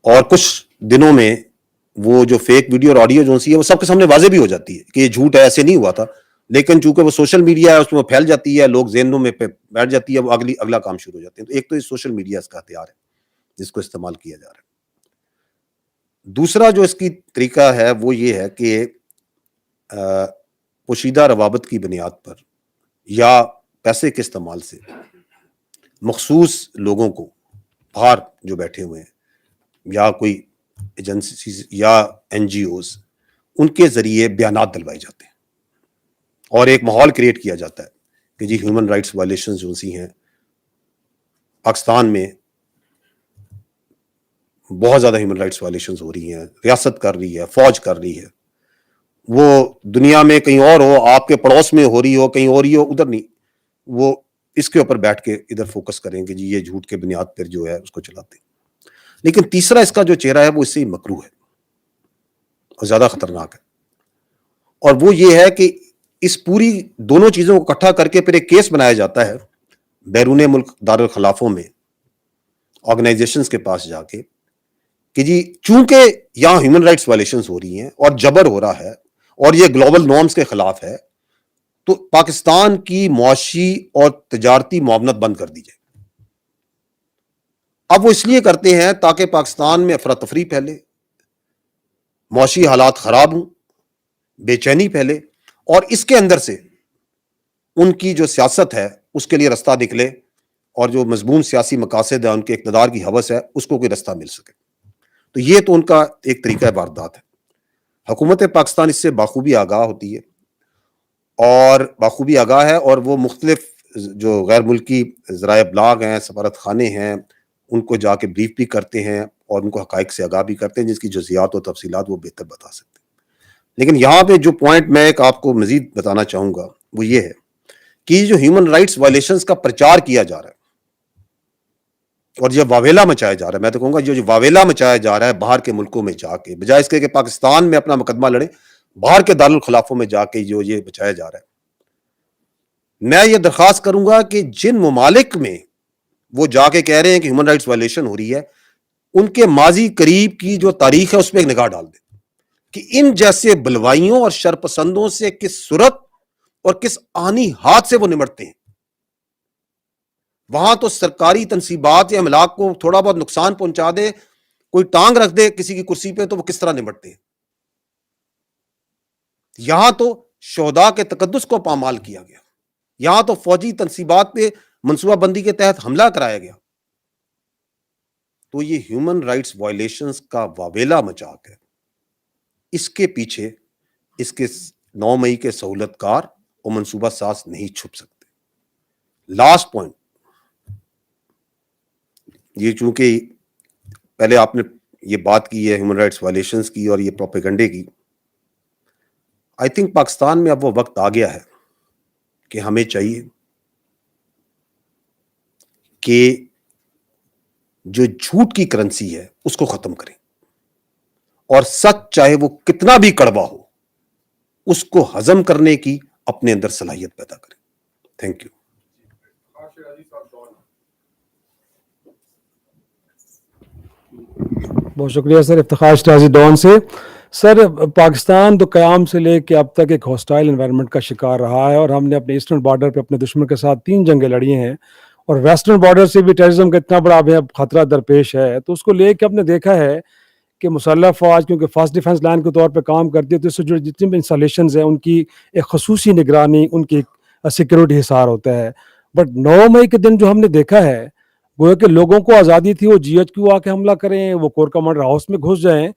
[SPEAKER 1] اور کچھ دنوں میں وہ جو فیک ویڈیو اور آڈیو جو سی ہے وہ سب کے سامنے واضح بھی ہو جاتی ہے کہ یہ جھوٹ ہے، ایسے نہیں ہوا تھا، لیکن چونکہ وہ سوشل میڈیا ہے اس میں پھیل جاتی ہے، لوگ ذہنوں میں بیٹھ جاتی ہے، وہ اگلا کام شروع ہو جاتے ہیں. تو ایک تو یہ سوشل میڈیا اس کا ہتھیار ہے جس کو استعمال کیا جا رہا ہے. دوسرا جو اس کی طریقہ ہے وہ یہ ہے کہ پوشیدہ روابط کی بنیاد پر یا پیسے کے استعمال سے مخصوص لوگوں کو باہر جو بیٹھے ہوئے ہیں یا کوئی ایجنسیز یا این جی اوز، ان کے ذریعے بیانات دلوائے جاتے ہیں اور ایک ماحول کریٹ کیا جاتا ہے کہ جی ہیومن رائٹس وائلیشنز جو سی ہیں پاکستان میں بہت زیادہ ہیومن رائٹس وائلیشنز ہو رہی ہیں، ریاست کر رہی ہے، فوج کر رہی ہے. وہ دنیا میں کہیں اور ہو، آپ کے پڑوس میں ہو رہی ہو، کہیں اور ہی ہو، ادھر نہیں، وہ اس کے اوپر بیٹھ کے ادھر فوکس کریں گے جی یہ جھوٹ کے بنیاد پر جو ہے اس کو چلاتے ہیں. لیکن تیسرا اس کا جو چہرہ ہے وہ اس سے ہی مکروہ ہے اور زیادہ خطرناک ہے، اور وہ یہ ہے کہ اس پوری دونوں چیزوں کو اکٹھا کر کے پھر ایک کیس بنایا جاتا ہے بیرون ملک دارالخلافوں میں آرگنائزیشنز کے پاس جا کے کہ جی چونکہ یہاں ہیومن رائٹس وائلیشنز ہو رہی ہیں اور جبر ہو رہا ہے اور یہ گلوبل نارمز کے خلاف ہے، تو پاکستان کی معاشی اور تجارتی معاونت بند کر دی جائے. اب وہ اس لیے کرتے ہیں تاکہ پاکستان میں افراتفری پھیلے، معاشی حالات خراب ہوں، بے چینی پھیلے، اور اس کے اندر سے ان کی جو سیاست ہے اس کے لیے رستہ نکلے اور جو مضمون سیاسی مقاصد ہے، ان کے اقتدار کی ہوس ہے، اس کو کوئی رستہ مل سکے. تو یہ تو ان کا ایک طریقہ واردات ہے. حکومت پاکستان اس سے بخوبی آگاہ ہوتی ہے اور وہ مختلف جو غیر ملکی ذرائع ابلاغ ہیں، سفارت خانے ہیں، ان کو جا کے بریف بھی کرتے ہیں اور ان کو حقائق سے آگاہ بھی کرتے ہیں جس کی جزیات و تفصیلات وہ بہتر بتا سکتے ہیں. لیکن یہاں پہ جو پوائنٹ میں ایک آپ کو مزید بتانا چاہوں گا وہ یہ ہے کہ یہ جو ہیومن رائٹس وائلیشنز کا پرچار کیا جا رہا ہے اور یہ واویلا مچایا جا رہا ہے، میں تو کہوں گا جو واویلا مچایا جا رہا ہے باہر کے ملکوں میں جا کے، بجائے اس کے کہ پاکستان میں اپنا مقدمہ لڑیں، باہر کے دارالخلافوں میں جا کے جو یہ بچایا جا رہا ہے. میں یہ درخواست کروں گا کہ جن ممالک میں وہ جا کے کہہ رہے ہیں کہ ہیومن رائٹس وائلیشن ہو رہی ہے، ان کے ماضی قریب کی جو تاریخ ہے اس پہ ایک نگاہ ڈال دیں کہ ان جیسے بلوائیوں اور شرپسندوں سے کس صورت اور کس آنی ہاتھ سے وہ نمٹتے ہیں. وہاں تو سرکاری تنصیبات یا املاک کو تھوڑا بہت نقصان پہنچا دے، کوئی ٹانگ رکھ دے کسی کی کرسی پہ، تو وہ کس طرح نمٹتے ہیں. یہاں تو شہداء کے تقدس کو پامال کیا گیا، یہاں تو فوجی تنصیبات پہ منصوبہ بندی کے تحت حملہ کرایا گیا. تو یہ ہیومن رائٹس وائلیشنز کا واویلا مچا کے اس کے پیچھے اس کے 9 مئی کے سہولت کار اور منصوبہ ساز نہیں چھپ سکتے. لاسٹ پوائنٹ یہ، چونکہ پہلے آپ نے یہ بات کی ہے ہیومن رائٹس وائلیشنز کی اور یہ پروپیگنڈے کی، آئی تھنک پاکستان میں اب وہ وقت آ گیا ہے کہ ہمیں چاہیے کہ جو جھوٹ کی کرنسی ہے اس کو ختم کریں اور سچ چاہے وہ کتنا بھی کڑوا ہو اس کو ہضم کرنے کی اپنے اندر صلاحیت پیدا کریں. Thank you.
[SPEAKER 15] بہت شکریہ سر. افتخار شرازی ڈان سے. سر پاکستان تو قیام سے لے کے اب تک ایک ہاسٹائل انوائرمنٹ کا شکار رہا ہے اور ہم نے اپنے ایسٹرن بارڈر پہ اپنے دشمن کے ساتھ 3 جنگیں لڑی ہیں اور ویسٹرن بارڈر سے بھی ٹیررزم کا اتنا بڑا خطرہ درپیش ہے. تو اس کو لے کے ہم نے دیکھا ہے کہ مسلح فوج کیونکہ فرسٹ ڈیفنس لائن کے طور پہ کام کرتی ہے تو اس سے جو جتنی بھی انسٹالیشنز ہیں ان کی ایک خصوصی نگرانی، ان کی سیکیورٹی حصار ہوتا ہے. بٹ 9 مئی کے دن جو ہم نے دیکھا ہے گویا کہ لوگوں کو آزادی تھی وہ جی ایچ کیو آ کے حملہ کریں، وہ کور کمانڈر ہاؤس میں گھس جائیں،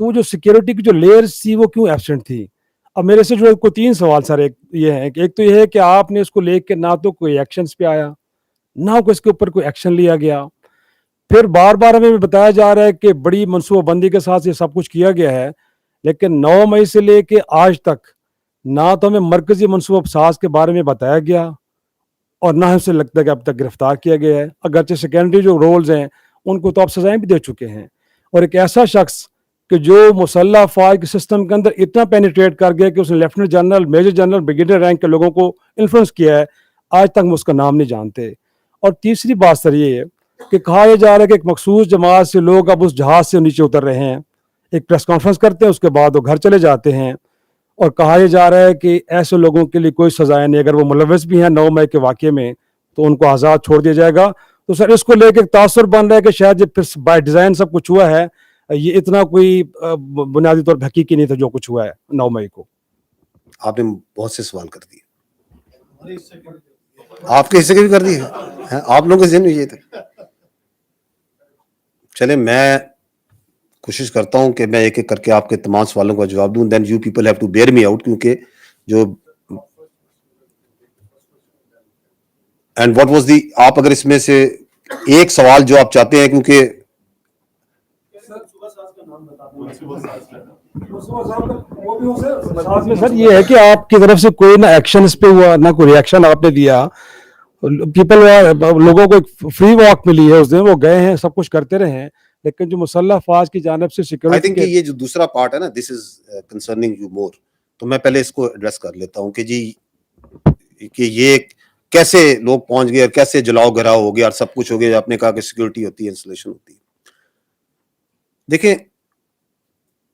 [SPEAKER 15] تو وہ جو سیکیورٹی کی جو لیئرز تھی وہ کیوں ایبسنٹ تھی؟ اب میرے سے جو کوئی 3 سوال سر، ایک یہ ہے کہ ایک تو یہ ہے کہ آپ نے اس کو لے کے نہ تو کوئی ایکشنز پہ آیا، نہ کوئی اس کے اوپر کوئی ایکشن لیا گیا. پھر بار بار ہمیں بتایا جا رہا ہے کہ بڑی منصوبہ بندی کے ساتھ یہ سب کچھ کیا گیا ہے، لیکن 9 مئی سے لے کے آج تک نہ تو ہمیں مرکزی منصوبہ ساز کے بارے میں بتایا گیا اور نہ ہم سے لگتا ہے کہ اب تک گرفتار کیا گیا ہے. اگرچہ سیکنڈری جو رولز ہیں ان کو تو آپ سزائیں بھی دے چکے ہیں، اور ایک ایسا شخص کہ جو مسلح افواج کے سسٹم کے اندر اتنا پینیٹریٹ کر گیا کہ اس نے lieutenant general, major general, brigadier rank کے لوگوں کو انفلوئنس کیا ہے، آج تک ہم اس کا نام نہیں جانتے. اور تیسری بات سر یہ ہے کہ کہا یہ جا رہا ہے کہ ایک مخصوص جماعت سے لوگ اب اس جہاز سے نیچے اتر رہے ہیں، ایک پریس کانفرنس کرتے ہیں، اس کے بعد وہ گھر چلے جاتے ہیں، اور کہا یہ جا رہا ہے کہ ایسے لوگوں کے لیے کوئی سزائیں نہیں، اگر وہ ملوث بھی ہیں 9 مئی کے واقعے میں تو ان کو آزاد چھوڑ دیا جائے گا. تو سر اس کو لے کے تاثر بن رہا ہے کہ شاید یہ پھر بائی ڈیزائن سب کچھ ہوا ہے، یہ اتنا کوئی بنیادی طور پہ حقیقی نہیں تھا جو کچھ ہوا ہے 9 مئی کو.
[SPEAKER 1] آپ نے بہت سے سوال کر دیے، آپ کے حصے کے بھی کر دیے، آپ لوگوں کے ذہن میں یہ تھا. چلیں میں کوشش کرتا ہوں کہ میں ایک ایک کر کے آپ کے تمام سوالوں کا جواب دوں. Then you people have to bear me out, کیونکہ جو اینڈ واٹ واز دی، آپ اگر اس میں سے ایک سوال جو آپ چاہتے ہیں، کیونکہ
[SPEAKER 15] سر یہ ہے کہ آپ کی طرف سے کوئی نہ ایکشن اس پہ ہوا، نہ کوئی ریئیکشن آپ نے دیا. پیپل لوگوں کو ایک فری واک ملی ہے اس دن، وہ گئے ہیں، سب کچھ کرتے رہے ہیں، لیکن جو مسلح افواج کی جانب سے
[SPEAKER 1] آئی
[SPEAKER 15] سیکورٹی
[SPEAKER 1] تھنک یہ جو دوسرا پارٹ ہے نا، دس از کنسرننگ یو مور، تو میں پہلے اس کو ایڈریس کر لیتا ہوں کہ جی کہ یہ کیسے لوگ پہنچ گئے اور کیسے جلاؤ گھراؤ ہو گیا اور سب کچھ ہو گیا. آپ نے کہا کہ سیکورٹی ہوتی ہے، انسٹالیشن ہوتی ہے. دیکھیں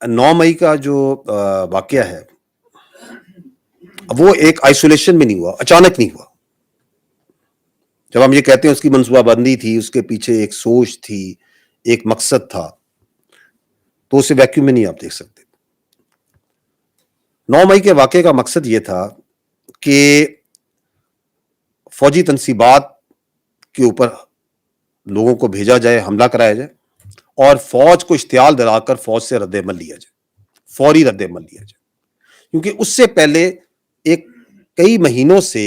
[SPEAKER 1] 9 مئی کا جو واقعہ ہے وہ ایک آئسولیشن میں نہیں ہوا، اچانک نہیں ہوا. جب ہم یہ کہتے ہیں اس کی منصوبہ بندی تھی، اس کے پیچھے ایک سوچ تھی، ایک مقصد تھا، تو اسے ویکیوم میں نہیں آپ دیکھ سکتے. 9 مئی کے واقعے کا مقصد یہ تھا کہ فوجی تنصیبات کے اوپر لوگوں کو بھیجا جائے، حملہ کرایا جائے، اور فوج کو اشتعال دلا کر فوج سے رد عمل لیا جائے، فوری رد عمل لیا جائے. کیونکہ اس سے پہلے ایک کئی مہینوں سے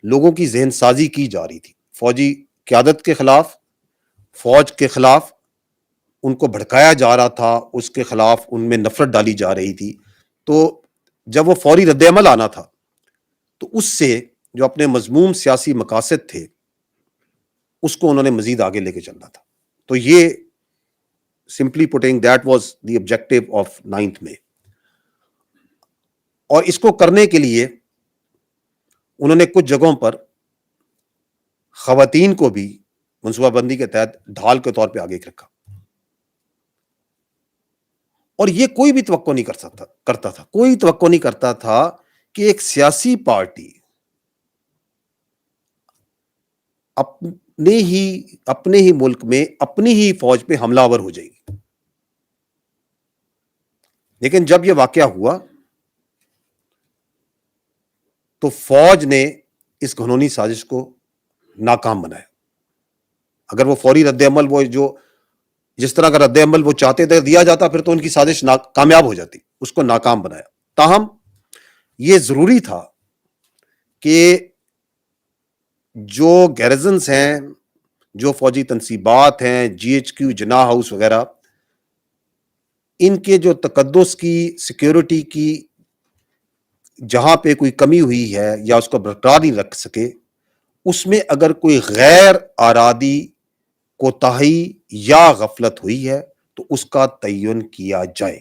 [SPEAKER 1] لوگوں کی ذہن سازی کی جا رہی تھی، فوجی قیادت کے خلاف، فوج کے خلاف ان کو بھڑکایا جا رہا تھا، اس کے خلاف ان میں نفرت ڈالی جا رہی تھی. تو جب وہ فوری رد عمل آنا تھا تو اس سے جو اپنے مذموم سیاسی مقاصد تھے اس کو انہوں نے مزید آگے لے کے چلنا تھا. تو یہ simply putting that was the objective of 9 مئی. اور اس کو کرنے کے لیے انہوں نے کچھ جگہوں پر خواتین کو بھی منصوبہ بندی کے تحت ڈھال کے طور پہ آگے رکھا. اور یہ کوئی بھی توقع نہیں کرتا تھا، کوئی توقع نہیں کرتا تھا کہ ایک سیاسی پارٹی اپنے ہی ملک میں اپنی ہی فوج پہ حملہ آور ہو جائے گی. لیکن جب یہ واقعہ ہوا تو فوج نے اس گھنونی سازش کو ناکام بنایا. اگر وہ فوری رد عمل، وہ جو جس طرح کا رد عمل وہ چاہتے تھے دیا جاتا، پھر تو ان کی سازش کامیاب ہو جاتی. اس کو ناکام بنایا. تاہم یہ ضروری تھا کہ جو گیرزنز ہیں، جو فوجی تنصیبات ہیں، جی ایچ کیو، جناح ہاؤس وغیرہ، ان کے جو تقدس کی، سیکیورٹی کی جہاں پہ کوئی کمی ہوئی ہے یا اس کو برقرار نہیں رکھ سکے، اس میں اگر کوئی غیر ارادی کوتاہی یا غفلت ہوئی ہے تو اس کا تعین کیا جائے.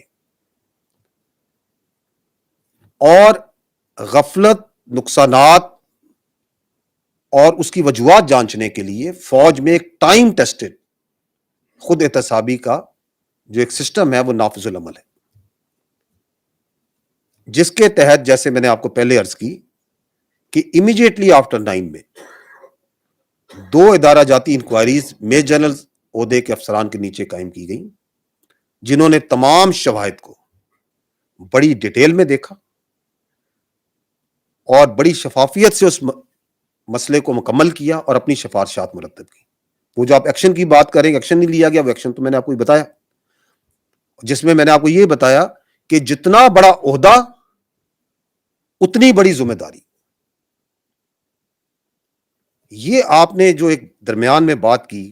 [SPEAKER 1] اور غفلت، نقصانات اور اس کی وجوہات جانچنے کے لیے فوج میں ایک ٹائم ٹیسٹڈ خود احتسابی کا جو ایک سسٹم ہے وہ نافذ العمل ہے، جس کے تحت جیسے میں نے آپ کو پہلے عرض کی کہ امیڈیٹلی آفٹر 9 میں 2 ادارہ جاتی انکوائریز میجر جنرل عہدے کے افسران کے نیچے قائم کی گئیں. जिन्होंने तमाम शवाहिद को बड़ी डिटेल में देखा और बड़ी शफाफियत से उस मसले को मुकम्मल किया और अपनी सिफारिशात मुरतब की। वो जो आप एक्शन की बात करें, एक्शन नहीं लिया गया, वो एक्शन तो मैंने आपको बताया, जिसमें मैंने आपको ये बताया कि जितना बड़ा ओहदा उतनी बड़ी जिम्मेदारी। ये आपने जो एक दरमियान में बात की,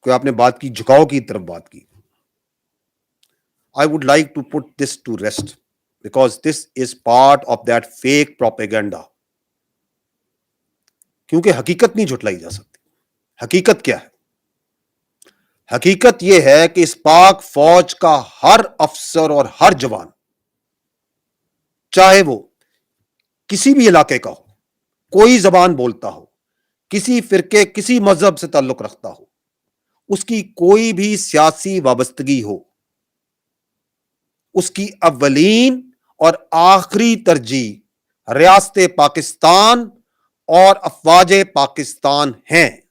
[SPEAKER 1] कोई आपने बात की झुकाव की तरफ बात की, I would like to put this to rest because this is part of that fake propaganda। क्योंकि हकीकत नहीं झुटलाई जा सकती। हकीकत क्या है? हकीकत यह है कि इस पाक फौज का हर अफसर और हर जवान, चाहे वो किसी भी इलाके का हो, कोई जबान बोलता हो, किसी फिरके, किसी मजहब से ताल्लुक रखता हो, उसकी कोई भी सियासी वाबस्तगी हो, उसकी अव्वलीन और आखिरी तरजीह रियासत पाकिस्तान और अफवाज पाकिस्तान हैं।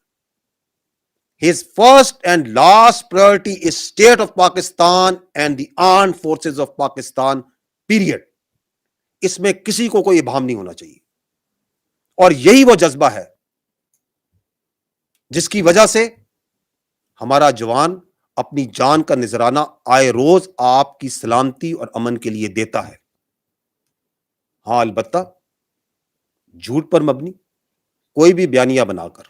[SPEAKER 1] His first and last priority is state of Pakistan and the armed forces of Pakistan, period। इसमें किसी को कोई इबाहम नहीं होना चाहिए। और यही वो जज्बा है जिसकी वजह से हमारा जवान अपनी जान का नजराना आए रोज आपकी सलामती और अमन के लिए देता है। हाँ, अलबत्ता झूठ पर मबनी कोई भी बयानिया बनाकर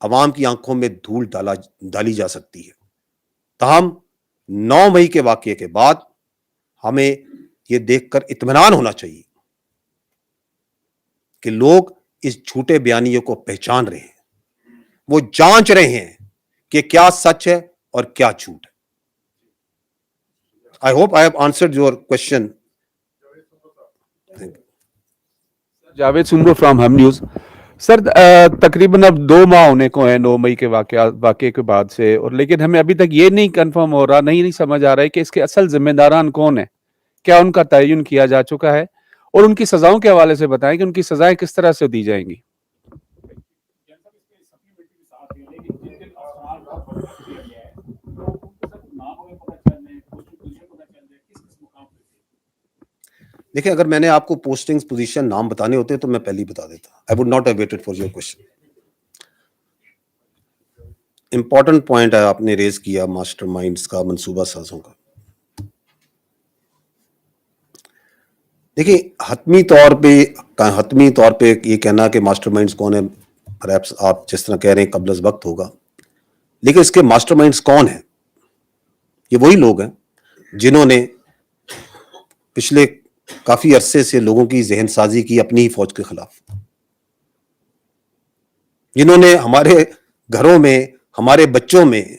[SPEAKER 1] अवाम की आंखों में धूल डाली जा सकती है। ताहम 9 मई के वाकये के बाद हमें यह देखकर इत्मीनान होना चाहिए कि लोग इस झूठे बयानियों को पहचान रहे हैं, वो जांच रहे हैं कि क्या सच है और क्या झूठ है। I hope I have answered your question.
[SPEAKER 16] Javed Soomro from हम न्यूज़। सर, तकरीबन अब 2 माह होने को है 9 मई के वाकये के बाद से, और लेकिन हमें अभी तक ये नहीं कंफर्म हो रहा, नहीं समझ आ रहा है कि इसके असल जिम्मेदारान कौन है। क्या उनका तयन किया जा चुका है? और उनकी सजाओं के हवाले से बताएं कि उनकी सजाएं किस तरह से दी जाएंगी।
[SPEAKER 1] देखिए, अगर मैंने आपको पोस्टिंग्स, पोजीशन, नाम बताने होते तो मैं पहले ही बता देता। I would not have waited for your question. Important point है आपने रेज किया, मास्टरमाइंड्स का, मंसूबा साजों का। देखिए, हतमी तौर पे ये कहना कि मास्टरमाइंड्स कौन है, परहैप्स आप जिस तरह कह रहे हैं कब्ल अज़ वक्त होगा, लेकिन इसके मास्टरमाइंड्स कौन है? ये वही लोग हैं जिन्होंने पिछले काफी अरसे से लोगों की जहन साजी की अपनी ही फौज के खिलाफ, जिन्होंने हमारे घरों में, हमारे बच्चों में,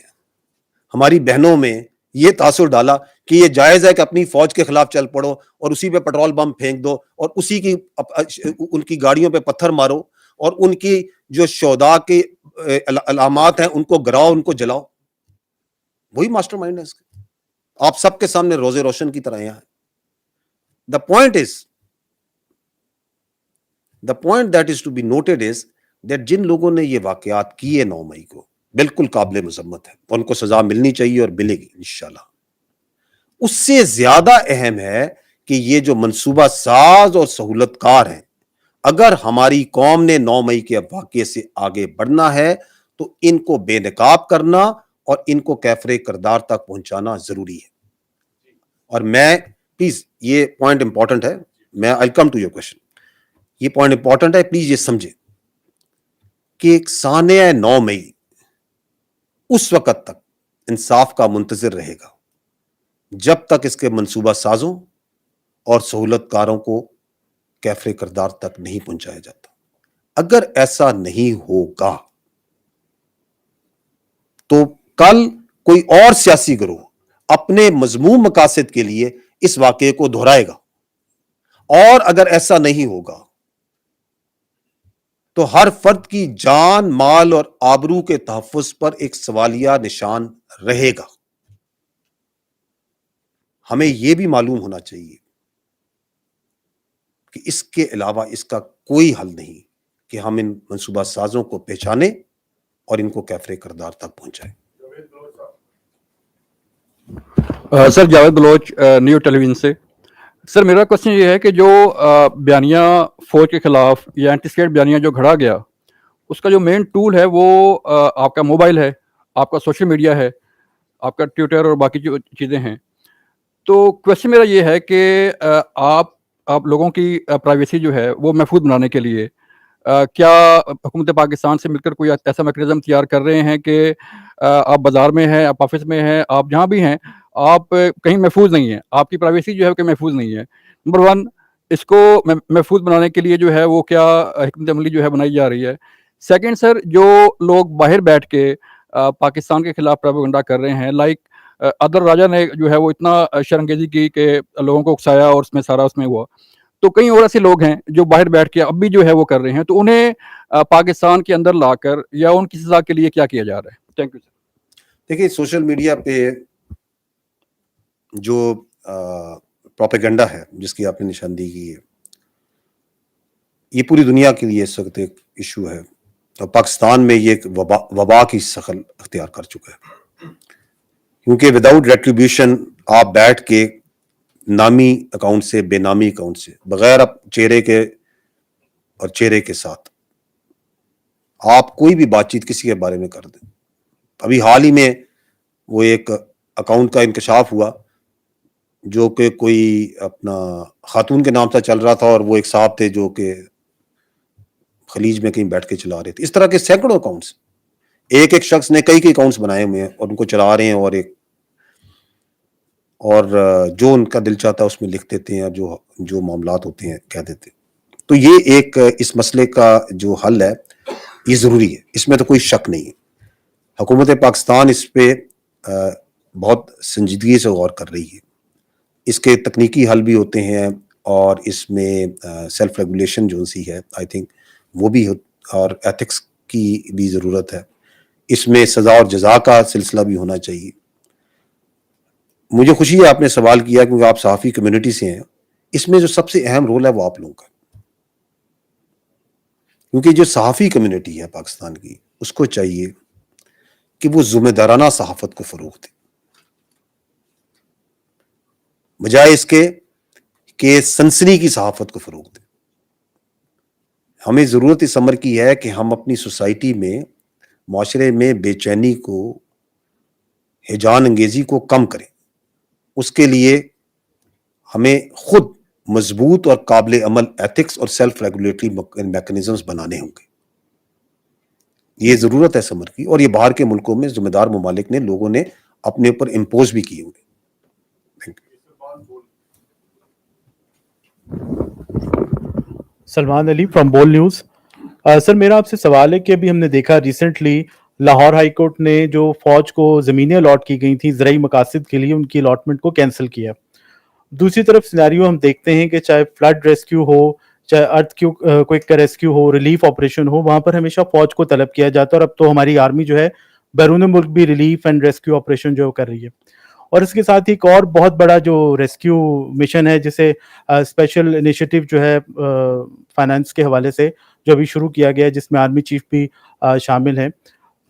[SPEAKER 1] हमारी बहनों में ये तासुर डाला कि ये जायज है कि अपनी फौज के खिलाफ चल पड़ो और उसी पे पेट्रोल बम फेंक दो और उसी की उनकी गाड़ियों पे पत्थर मारो और उनकी जो शोहदा के अलामात हैं उनको गिराओ, उनको जलाओ। वही मास्टरमाइंड है इसके। आप सबके सामने रोजे रोशन की तरह यहाँ है। The point that is to be noted is that जिन लोगों ने ये वाकयात किए 9 मई को, बिल्कुल काबिल मजम्मत है, उनको सजा मिलनी चाहिए और मिलेगी इंशाल्लाह। उससे ज्यादा अहम है कि ये जो मंसूबा साज और सहूलतकार हैं, अगर हमारी कौम ने 9 मई के वाकये से आगे बढ़ना है तो इनको बेनकाब करना और इनको कैफरे किरदार तक पहुंचाना जरूरी है। और मैं प्लीज, ये पॉइंट इंपॉर्टेंट है, मैं आई कम टू योर क्वेश्चन, ये पॉइंट इंपॉर्टेंट है, प्लीज ये समझे कि एक सानिया 9 मई उस वक्त तक इंसाफ का मुंतजिर रहेगा जब तक इसके मंसूबा साजों और सहूलतकारों को कैफरे किरदार तक नहीं पहुंचाया जाता। अगर ऐसा नहीं होगा तो कल कोई और सियासी गिरोह अपने मजमूम मकासद के लिए इस वाकये को दोहराएगा, और अगर ऐसा नहीं होगा तो हर फर्द की जान, माल और आबरू के तहफ्फुज पर एक सवालिया निशान रहेगा। हमें यह भी मालूम होना चाहिए कि इसके अलावा इसका कोई हल नहीं कि हम इन मंसूबा साजों को पहचाने और इनको कैफरे करदार तक पहुंचाए।
[SPEAKER 17] Sir Javed Baloch new television से। सर मेरा क्वेश्चन ये है कि जो बयानिया फौज के खिलाफ या एंटी स्टेट बयानिया जो घड़ा गया, उसका जो मेन टूल है वो आपका मोबाइल है, आपका सोशल मीडिया है, आपका ट्विटर और बाकी जो चीज़ें हैं। तो क्वेश्चन मेरा ये है कि आप लोगों की प्राइवेसी जो है वो महफूज बनाने के लिए क्या हुकूमत पाकिस्तान से मिलकर कोई ऐसा मैकेनिज्म तैयार कर रहे हैं कि आप बाज़ार में हैं, आप ऑफिस में हैं, आप जहाँ भी हैं, आप कहीं महफूज नहीं हैं, आपकी प्राइवेसी जो है कहीं महफूज नहीं है। नंबर वन, इसको महफूज बनाने के लिए जो है वो क्या हिकमत अमली जो है बनाई जा रही है। सेकंड सर, जो लोग बाहर बैठ के पाकिस्तान के खिलाफ प्रोपेगेंडा कर रहे हैं, लाइक अदर राजा ने जो है वो इतना शर्मगेजी की कि लोगों को उकसाया और उसमें हुआ, तो कई और ऐसे लोग हैं जो बाहर बैठ के अब भी जो है वो कर रहे हैं, तो उन्हें पाकिस्तान के अंदर लाकर या उनकी सजा के लिए क्या किया जा रहा है? Thank you sir.
[SPEAKER 1] देखिए, सोशल मीडिया पे जो प्रोपेगेंडा है जिसकी आपने निशानदेही की है, ये पूरी दुनिया के लिए इस वक्त एक इशू है और पाकिस्तान में ये एक वबा की शक्ल अख्तियार कर चुका है, क्योंकि विदाउट रेट्रीब्यूशन आप बैठ के नामी अकाउंट से बेनामी अकाउंट से बगैर अब चेहरे के और चेहरे के साथ आप कोई भी बातचीत किसी के बारे में कर दें। अभी हाल ही में वो एक अकाउंट का इंकशाफ हुआ जो कि कोई अपना खातून के नाम से चल रहा था और वो एक साहब थे जो कि खलीज में कहीं बैठ के चला रहे थे। इस तरह के सैकड़ों अकाउंट्स, एक शख्स ने कई अकाउंट्स बनाए हुए हैं और उनको चला रहे हैं और जो उनका दिल चाहता है उसमें लिख देते हैं, जो मामलात होते हैं कह देते हैं। तो ये एक इस मसले का जो हल है ये ज़रूरी है, इसमें तो कोई शक नहीं है। हुकूमत पाकिस्तान इस पे बहुत संजीदगी से गौर कर रही है। इसके तकनीकी हल भी होते हैं और इसमें सेल्फ रेगुलेशन जो सी है, आई थिंक वो भी और एथिक्स की भी ज़रूरत है। इसमें सज़ा और जज़ा का सिलसिला भी होना चाहिए। मुझे खुशी है आपने सवाल किया क्योंकि आप सहाफ़ी कम्युनिटी से हैं। इसमें जो सबसे अहम रोल है वो आप लोगों का, क्योंकि जो सहाफ़ी कम्युनिटी है पाकिस्तान की, उसको चाहिए कि वो ज़िम्मेदाराना सहाफ़त को फ़रोग़ दे, बजाय इसके कि सनसनी की सहाफ़त को फ़रोग़ दे। हमें ज़रूरत इस अमर की है कि हम अपनी सोसाइटी में, माशरे में बेचैनी को, हिजान अंगेज़ी को कम करें। उसके लिए हमें खुद मजबूत और काबिल अमल एथिक्स और सेल्फ रेगुलेटरी मैकेनिज्म्स बनाने होंगे। ये ज़रूरत है समर की, और ये बाहर के मुल्कों में ज़िम्मेदार ममालिक ने, लोगों ने अपने ऊपर इम्पोज भी किए होंगे।
[SPEAKER 18] सलमान अली फ्रॉम बोल न्यूज़। सर मेरा आपसे सवाल है कि अभी हमने देखा रिसेंटली लाहौर हाई कोर्ट ने जो फौज को ज़मीनें अलॉट की गई थी ज़राई मकासद के लिए, उनकी अलॉटमेंट को कैंसिल किया। दूसरी तरफ सिनेरियो हम देखते हैं कि चाहे फ्लड रेस्क्यू हो, चाहे अर्थ क्विक रेस्क्यू हो, रिलीफ ऑपरेशन हो, वहां पर हमेशा फौज को तलब किया जाता है। और अब तो हमारी आर्मी जो है बैरून मुल्क भी रिलीफ एंड रेस्क्यू ऑपरेशन जो कर रही है। और इसके साथ ही एक और बहुत बड़ा जो रेस्क्यू मिशन है, जिसे स्पेशल इनिशिएटिव जो है फाइनेंस के हवाले से जो अभी शुरू किया गया है, जिसमें आर्मी चीफ भी शामिल हैं,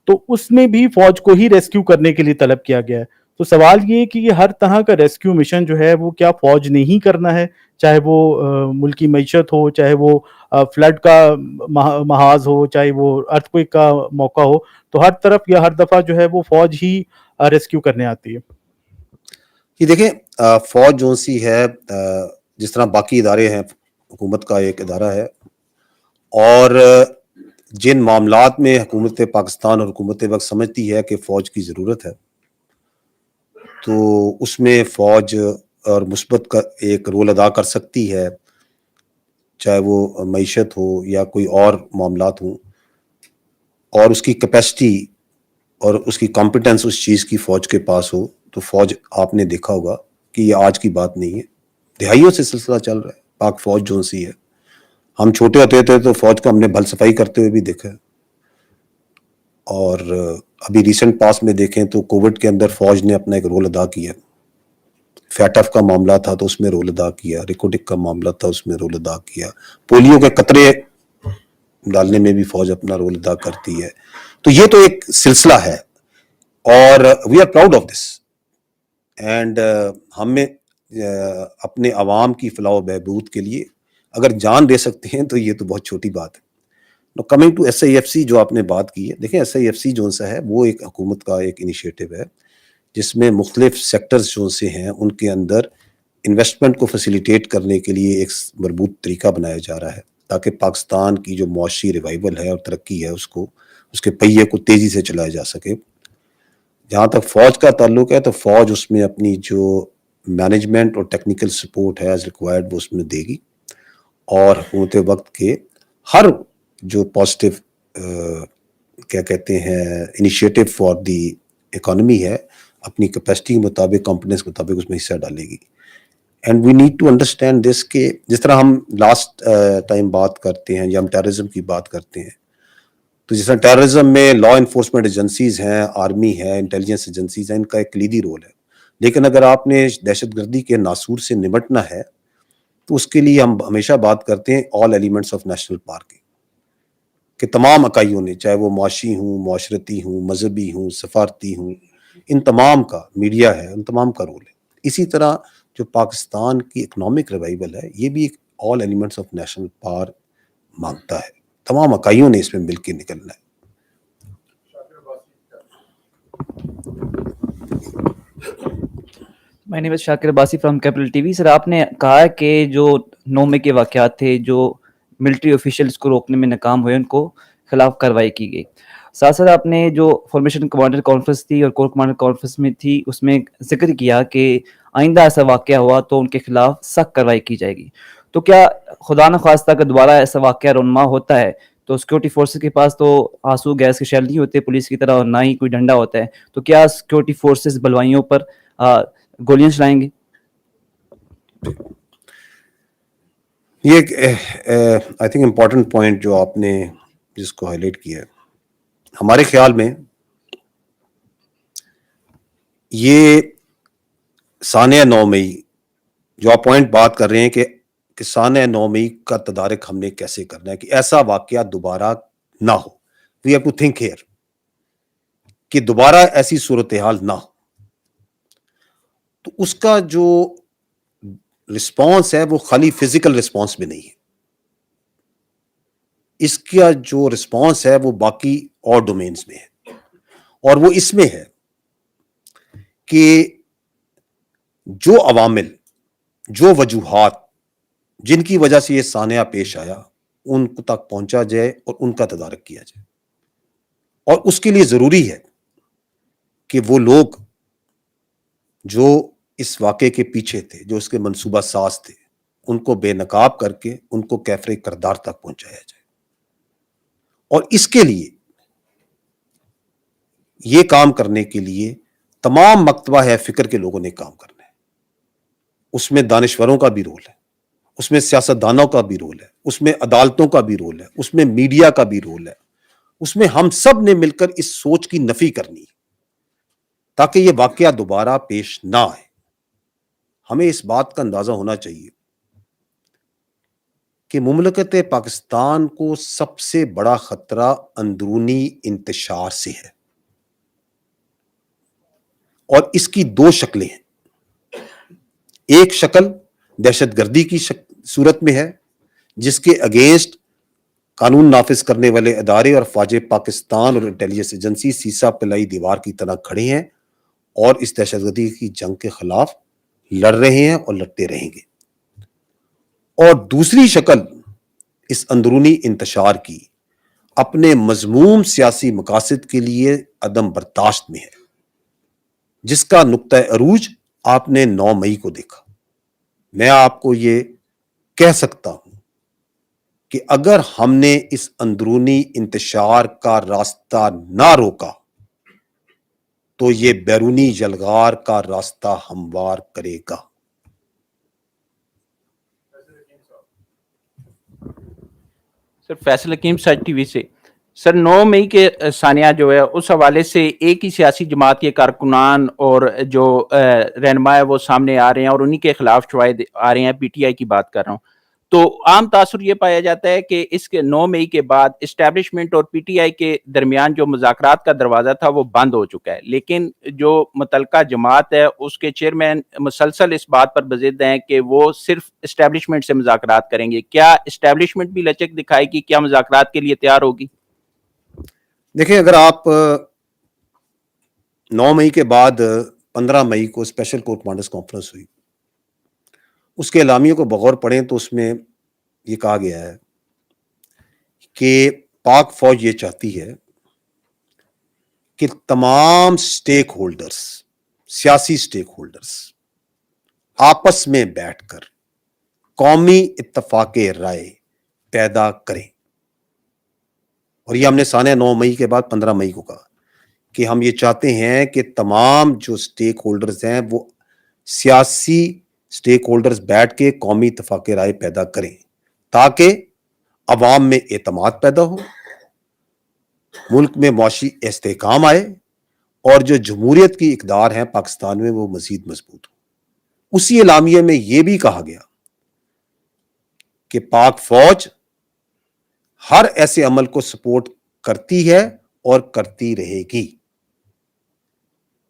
[SPEAKER 18] तो उसमें भी फौज को ही रेस्क्यू करने के लिए तलब किया गया है। तो सवाल ये है कि ये हर तरह का रेस्क्यू मिशन जो है वो क्या फौज ने ही करना है, चाहे वो मुल्की मईशत हो, चाहे वो फ्लड का महाज हो, चाहे वो अर्थक्वेक का मौका हो, तो हर तरफ या हर दफा जो है वो फौज ही रेस्क्यू करने आती है।
[SPEAKER 1] ये देखें, फौज जो सी है, जिस तरह बाकी इदारे हैं, हुकूमत का एक इदारा है, और जिन मामलात में हुकूमत पाकिस्तान और हुकूमत वक्त समझती है कि फ़ौज की ज़रूरत है, तो उसमें फ़ौज और मुस्बत का एक रोल अदा कर सकती है, चाहे वो मईशत हो या कोई और मामलात हों, और उसकी कैपेसिटी और उसकी कॉम्पिटेंस उस चीज़ की फ़ौज के पास हो। तो फ़ौज, आपने देखा होगा कि ये आज की बात नहीं है, दिहाइयों से सिलसिला चल रहा है। पाक फ़ौज जो सी है, हम छोटे होते थे तो फ़ौज को हमने भल सफाई करते हुए भी देखा है, और अभी रिसेंट पास में देखें तो कोविड के अंदर फ़ौज ने अपना एक रोल अदा किया। फैटफ का मामला था तो उसमें रोल अदा किया, रिकोटिक का मामला था उसमें रोल अदा किया, पोलियो के कतरे ڈالنے میں بھی فوج اپنا رول ادا کرتی ہے. تو یہ تو ایک سلسلہ ہے اور we are proud of this. And ہمیں اپنے عوام کی فلاح و بہبود کے لیے اگر جان دے سکتے ہیں تو یہ تو بہت چھوٹی بات ہے. کمنگ ٹو SIFC جو آپ نے بات کی ہے, دیکھیں SIFC جو سا ہے وہ ایک حکومت کا ایک انیشیٹو ہے جس میں مختلف سیکٹرز جو سے ہیں ان کے اندر انویسٹمنٹ کو فیسیلیٹیٹ کرنے کے لیے ایک مربوط طریقہ بنایا جا رہا ہے تاکہ پاکستان کی جو معاشی ریوائول ہے اور ترقی ہے اس کے پہیے کو تیزی سے چلایا جا سکے. جہاں تک فوج کا تعلق ہے تو فوج اس میں اپنی جو مینجمنٹ اور ٹیکنیکل سپورٹ ہے ایز ریکوائرڈ وہ اس میں دے گی, اور حکومت وقت کے ہر جو پازیٹیو کیا کہتے ہیں انیشیٹو فار دی اکانومی ہے اپنی کیپیسٹی کے مطابق کمپنیز کے مطابق اس میں حصہ ڈالے گی. And we need to understand this کہ جس طرح ہم لاسٹ ٹائم بات کرتے ہیں یا ہم ٹیررزم کی بات کرتے ہیں تو جس طرح ٹیررزم میں لا انفورسمنٹ ایجنسیز ہیں, آرمی ہے, انٹیلیجنس ایجنسیز ہیں, ان کا ایک کلیدی رول ہے. لیکن اگر آپ نے دہشت گردی کے ناسور سے نمٹنا ہے تو اس کے لیے ہم ہمیشہ بات کرتے ہیں all elements of national park کہ تمام اکائیوں نے, چاہے وہ معاشی ہوں, معاشرتی ہوں, مذہبی ہوں, سفارتی ہوں, ان تمام کا, میڈیا ہے, ان تمام کا رول ہے. اسی طرح جو پاکستان کی اکنامک ریوائول ہے یہ بھی ایک all elements of national park مانگتا ہے. تمام اکائیوں نے اس میں مل کے نکلنا ہے.
[SPEAKER 19] My name is Shakir Abbasi from Capital TV. سر آپ نے کہا کہ جو 9 مئی کے واقعات تھے جو ملٹری آفیشلز کو روکنے میں ناکام ہوئے ان کو خلاف کارروائی کی گئی. ساتھ ساتھ آپ نے جو فارمیشن کمانڈر کانفرنس تھی اور کور کمانڈر کانفرنس میں تھی اس میں ذکر کیا کہ آئندہ ایسا واقعہ ہوا تو ان کے خلاف سخت کارروائی کی جائے گی. تو کیا خدا نخواستہ اگر دوبارہ ایسا واقعہ رونما ہوتا ہے تو سیکورٹی فورسز کے پاس تو آنسو گیس کے شیل نہیں ہوتے پولیس کی طرح اور نہ ہی کوئی ڈنڈا ہوتا ہے, تو کیا سیکورٹی فورسز بلوائیوں پر گولیاں چلائیں گے؟
[SPEAKER 1] یہ ایک آئی تھنک امپورٹنٹ پوائنٹ جو آپ نے جس کو ہائی لائٹ کیا ہے. ہمارے خیال میں یہ سانحہ 9 مئی جو آپ پوائنٹ بات کر رہے ہیں کہ سانحہ 9 مئی کا تدارک ہم نے کیسے کرنا ہے کہ ایسا واقعہ دوبارہ نہ ہو. We have to think here کہ دوبارہ ایسی صورتحال نہ ہو. تو اس کا جو رسپانس ہے وہ خالی فزیکل رسپانس میں نہیں ہے, اس کا جو رسپانس ہے وہ باقی اور ڈومینز میں ہے, اور وہ اس میں ہے کہ جو عوامل, جو وجوہات جن کی وجہ سے یہ سانحہ پیش آیا ان تک پہنچا جائے اور ان کا تدارک کیا جائے. اور اس کے لیے ضروری ہے کہ وہ لوگ جو اس واقعے کے پیچھے تھے, جو اس کے منصوبہ ساز تھے, ان کو بے نقاب کر کے ان کو کیفر کردار تک پہنچایا جائے. اور اس کے لیے یہ کام کرنے کے لیے تمام مکتبہ ہے فکر کے لوگوں نے کام کرنا ہے. اس میں دانشوروں کا بھی رول ہے, اس میں سیاستدانوں کا بھی رول ہے, اس میں عدالتوں کا بھی رول ہے, اس میں میڈیا کا بھی رول ہے. اس میں ہم سب نے مل کر اس سوچ کی نفی کرنی ہے تاکہ یہ واقعہ دوبارہ پیش نہ آئے. ہمیں اس بات کا اندازہ ہونا چاہیے کہ مملکت پاکستان کو سب سے بڑا خطرہ اندرونی انتشار سے ہے, اور اس کی 2 شکلیں ہیں. ایک شکل دہشت گردی کی صورت میں ہے جس کے اگینسٹ قانون نافذ کرنے والے ادارے اور فوج پاکستان اور انٹیلیجنس ایجنسی سیسا پلائی دیوار کی طرح کھڑے ہیں اور اس دہشت گردی کی جنگ کے خلاف لڑ رہے ہیں اور لڑتے رہیں گے. اور دوسری شکل اس اندرونی انتشار کی اپنے مذموم سیاسی مقاصد کے لیے عدم برداشت میں ہے, جس کا نقطہ عروج آپ نے 9 مئی کو دیکھا. میں آپ کو یہ کہہ سکتا ہوں کہ اگر ہم نے اس اندرونی انتشار کا راستہ نہ روکا تو یہ بیرونی یلغار کا راستہ ہموار کرے گا.
[SPEAKER 20] سر فیصل حکیم سچ ٹی وی سے. سر 9 مئی کے سانحہ جو ہے اس حوالے سے ایک ہی سیاسی جماعت کے کارکنان اور جو رہنما ہے وہ سامنے آ رہے ہیں اور انہی کے خلاف شواہد آ رہے ہیں. پی ٹی آئی کی بات کر رہا ہوں. तो आम तासुर ये पाया जाता है कि इसके 9 मई के बाद इस्टेब्लिशमेंट और पीटीआई के दरमियान जो मुज़ाकरात का दरवाज़ा था वो बंद हो चुका है, लेकिन जो मुतलका जमात है उसके चेयरमैन मुसलसल इस बात पर बज़िद हैं कि वो सिर्फ इस्टेब्लिशमेंट से मुज़ाकरात करेंगे। क्या इस्टेब्लिशमेंट भी लचक दिखाएगी, क्या मुज़ाकरात के लिए तैयार होगी?
[SPEAKER 1] देखिए, अगर आप 9 मई के बाद 15 मई को स्पेशल कोर्ट कमांडर्स कॉन्फ्रेंस हुई, उसके एलामियों को बगौर पढ़ें तो उसमें ये कहा गया है कि पाक फौज ये चाहती है कि तमाम स्टेक होल्डर्स, सियासी स्टेक होल्डर्स आपस में बैठकर कौमी इत्तफाक राय पैदा करें। और ये हमने साने 9 मई के बाद 15 मई को कहा कि हम ये चाहते हैं कि तमाम जो स्टेक होल्डर्स हैं वो सियासी स्टेक होल्डर्स बैठ के कौमी इत्तफाक राय पैदा करें ताकि अवाम में एतमाद पैदा हो, मुल्क में मुआशी इस्तेहकाम आए और जो जमहूरियत की इक़दार है पाकिस्तान में वो मजीद मजबूत हो। उसी एलामिये में ये भी कहा गया कि पाक फौज हर ऐसे अमल को सपोर्ट करती है और करती रहेगी।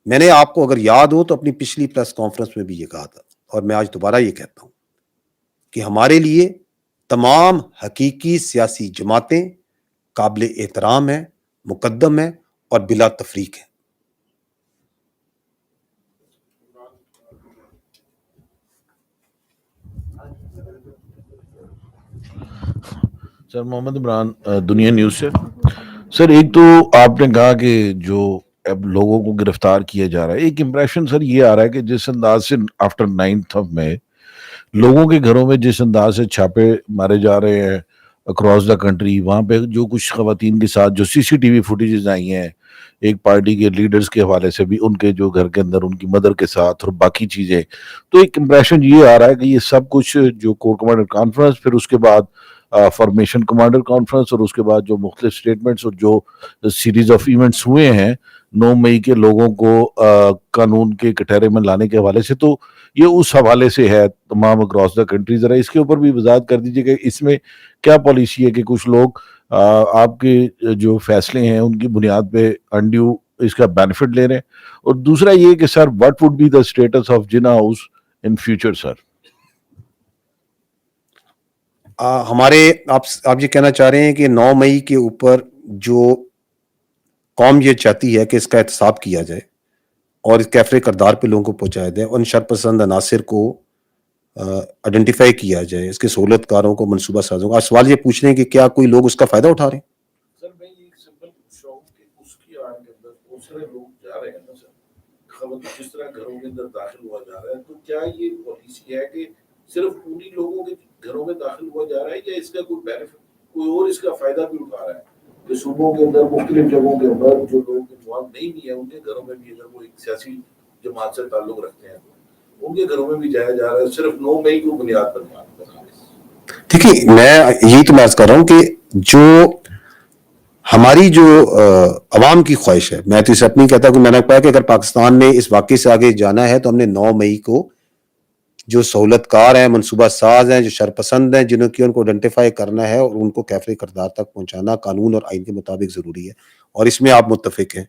[SPEAKER 1] मैंने आपको अगर याद हो तो अपनी पिछली प्रेस कॉन्फ्रेंस में भी ये कहा था और मैं आज दोबारा ये कहता हूं कि हमारे लिए तमाम हकीकी सियासी जमातें काबिल एहतराम है, मुकद्दम है और बिला तफरीक है।
[SPEAKER 21] सर, मोहम्मद इमरान, दुनिया न्यूज़ से। सर, एक तो आपने कहा कि जो अब लोगों को गिरफ्तार किया जा रहा है, एक इम्प्रेशन सर ये आ रहा है कि जिस अंदाज से आफ्टर 9th मई लोगों के घरों में जिस अंदाज से छापे मारे जा रहे हैं अक्रॉस द कंट्री, वहाँ पे जो कुछ खवातीन के साथ जो सीसीटीवी फुटेजेस आई हैं एक पार्टी के लीडर्स के हवाले से भी, उनके जो घर के अंदर उनकी मदर के साथ और बाकी चीज़ें, तो एक इम्प्रेशन ये आ रहा है कि ये सब कुछ जो कोर कमांडर कॉन्फ्रेंस, फिर उसके बाद फॉर्मेशन कमांडर कॉन्फ्रेंस और उसके बाद जो मुख्तलिफ स्टेटमेंट्स और जो सीरीज ऑफ इवेंट्स हुए हैं 9 मई के लोगों को कानून के कटहरे में लाने के हवाले से, तो ये उस हवाले से है तमाम अक्रॉस द कंट्री। जरा इसके ऊपर भी वजाहत कर दीजिए कि इसमें क्या पॉलिसी है कि कुछ लोग आपके जो फैसले हैं उनकी बुनियाद पे अनड्यू इसका बेनिफिट ले रहे हैं, और दूसरा ये कि sir what would be the status of Jinnah house in future sir?
[SPEAKER 1] हमारे आप ये कहना चाह रहे हैं कि 9 मई के ऊपर जो कौम ये चाहती है कि इसका एहतसाब किया जाए और कैफरे करदार पे लोगों को पहुंचाया जाए, उन शरपसंद अनासिर को आइडेंटिफाई किया जाए, इसके सहूलतकारों को, मनसूबा साजों को। आज सवाल ये पूछ रहे हैं कि क्या कोई लोग उसका फायदा उठा रहे हैं?
[SPEAKER 21] सर, मैं ये सिंपल पूछ रहा हूँ कि उसकी आड़ के अंदर बहुत सारे लोग जा रहे हैं ना सर, खबर जिस तरह घरों के अंदर दाखिल हुआ जा रहा है, तो क्या ये पॉलिसी है कि सिर्फ उन्हीं लोगों के घरों में दाखिल हुआ जा रहा है या इसका कोई बेनिफिट कोई और इसका फायदा भी उठा रहा है कि सूबों के अंदर मुख्तलिफ जगहों के अंदर जो लोग इन्वॉल्व नहीं भी है उनके घरों में भी, अगर वो एक सियासी जमात से ताल्लुक रखते हैं तो उनके घरों में भी जाया जा रहा है सिर्फ 9 मई को बुनियाद पर बना।
[SPEAKER 1] देखिए, मैं यही तो मैं कर रहा हूँ कि जो हमारी जो अवाम की ख्वाहिश है, मैं तो इसे अपनी कहता हूँ कि मैंने कहा कि अगर पाकिस्तान ने इस वाक़े से आगे जाना है तो हमने 9 मई को जो सहूलतकार हैं, मनसूबा साज हैं, जो शरपसंद हैं, जिन्हों की उनको आइडेंटिफाई करना है और उनको कैफरे करदार तक पहुंचाना कानून और आइन के मुताबिक जरूरी है, और इसमें आप मुत्तफिक हैं।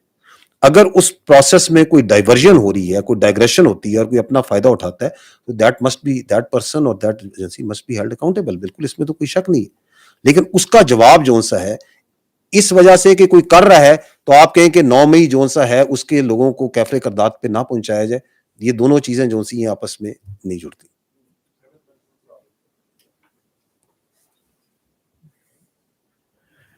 [SPEAKER 1] अगर उस प्रोसेस में कोई डाइवर्जन हो रही है, कोई डाइग्रेशन होती है और कोई अपना फायदा उठाता है, तो दैट पर्सन और that agency must be held accountable. बिल्कुल, इसमें तो कोई शक नहीं है, लेकिन उसका जवाब जो सा है, इस वजह से कि कोई कर रहा है तो आप कहें कि 9 मई जो सा है उसके लोगों को कैफरे करदार पे ना पहुंचाया जाए, ये दोनों चीजें जो सी हैं आपस में नहीं जुड़ती।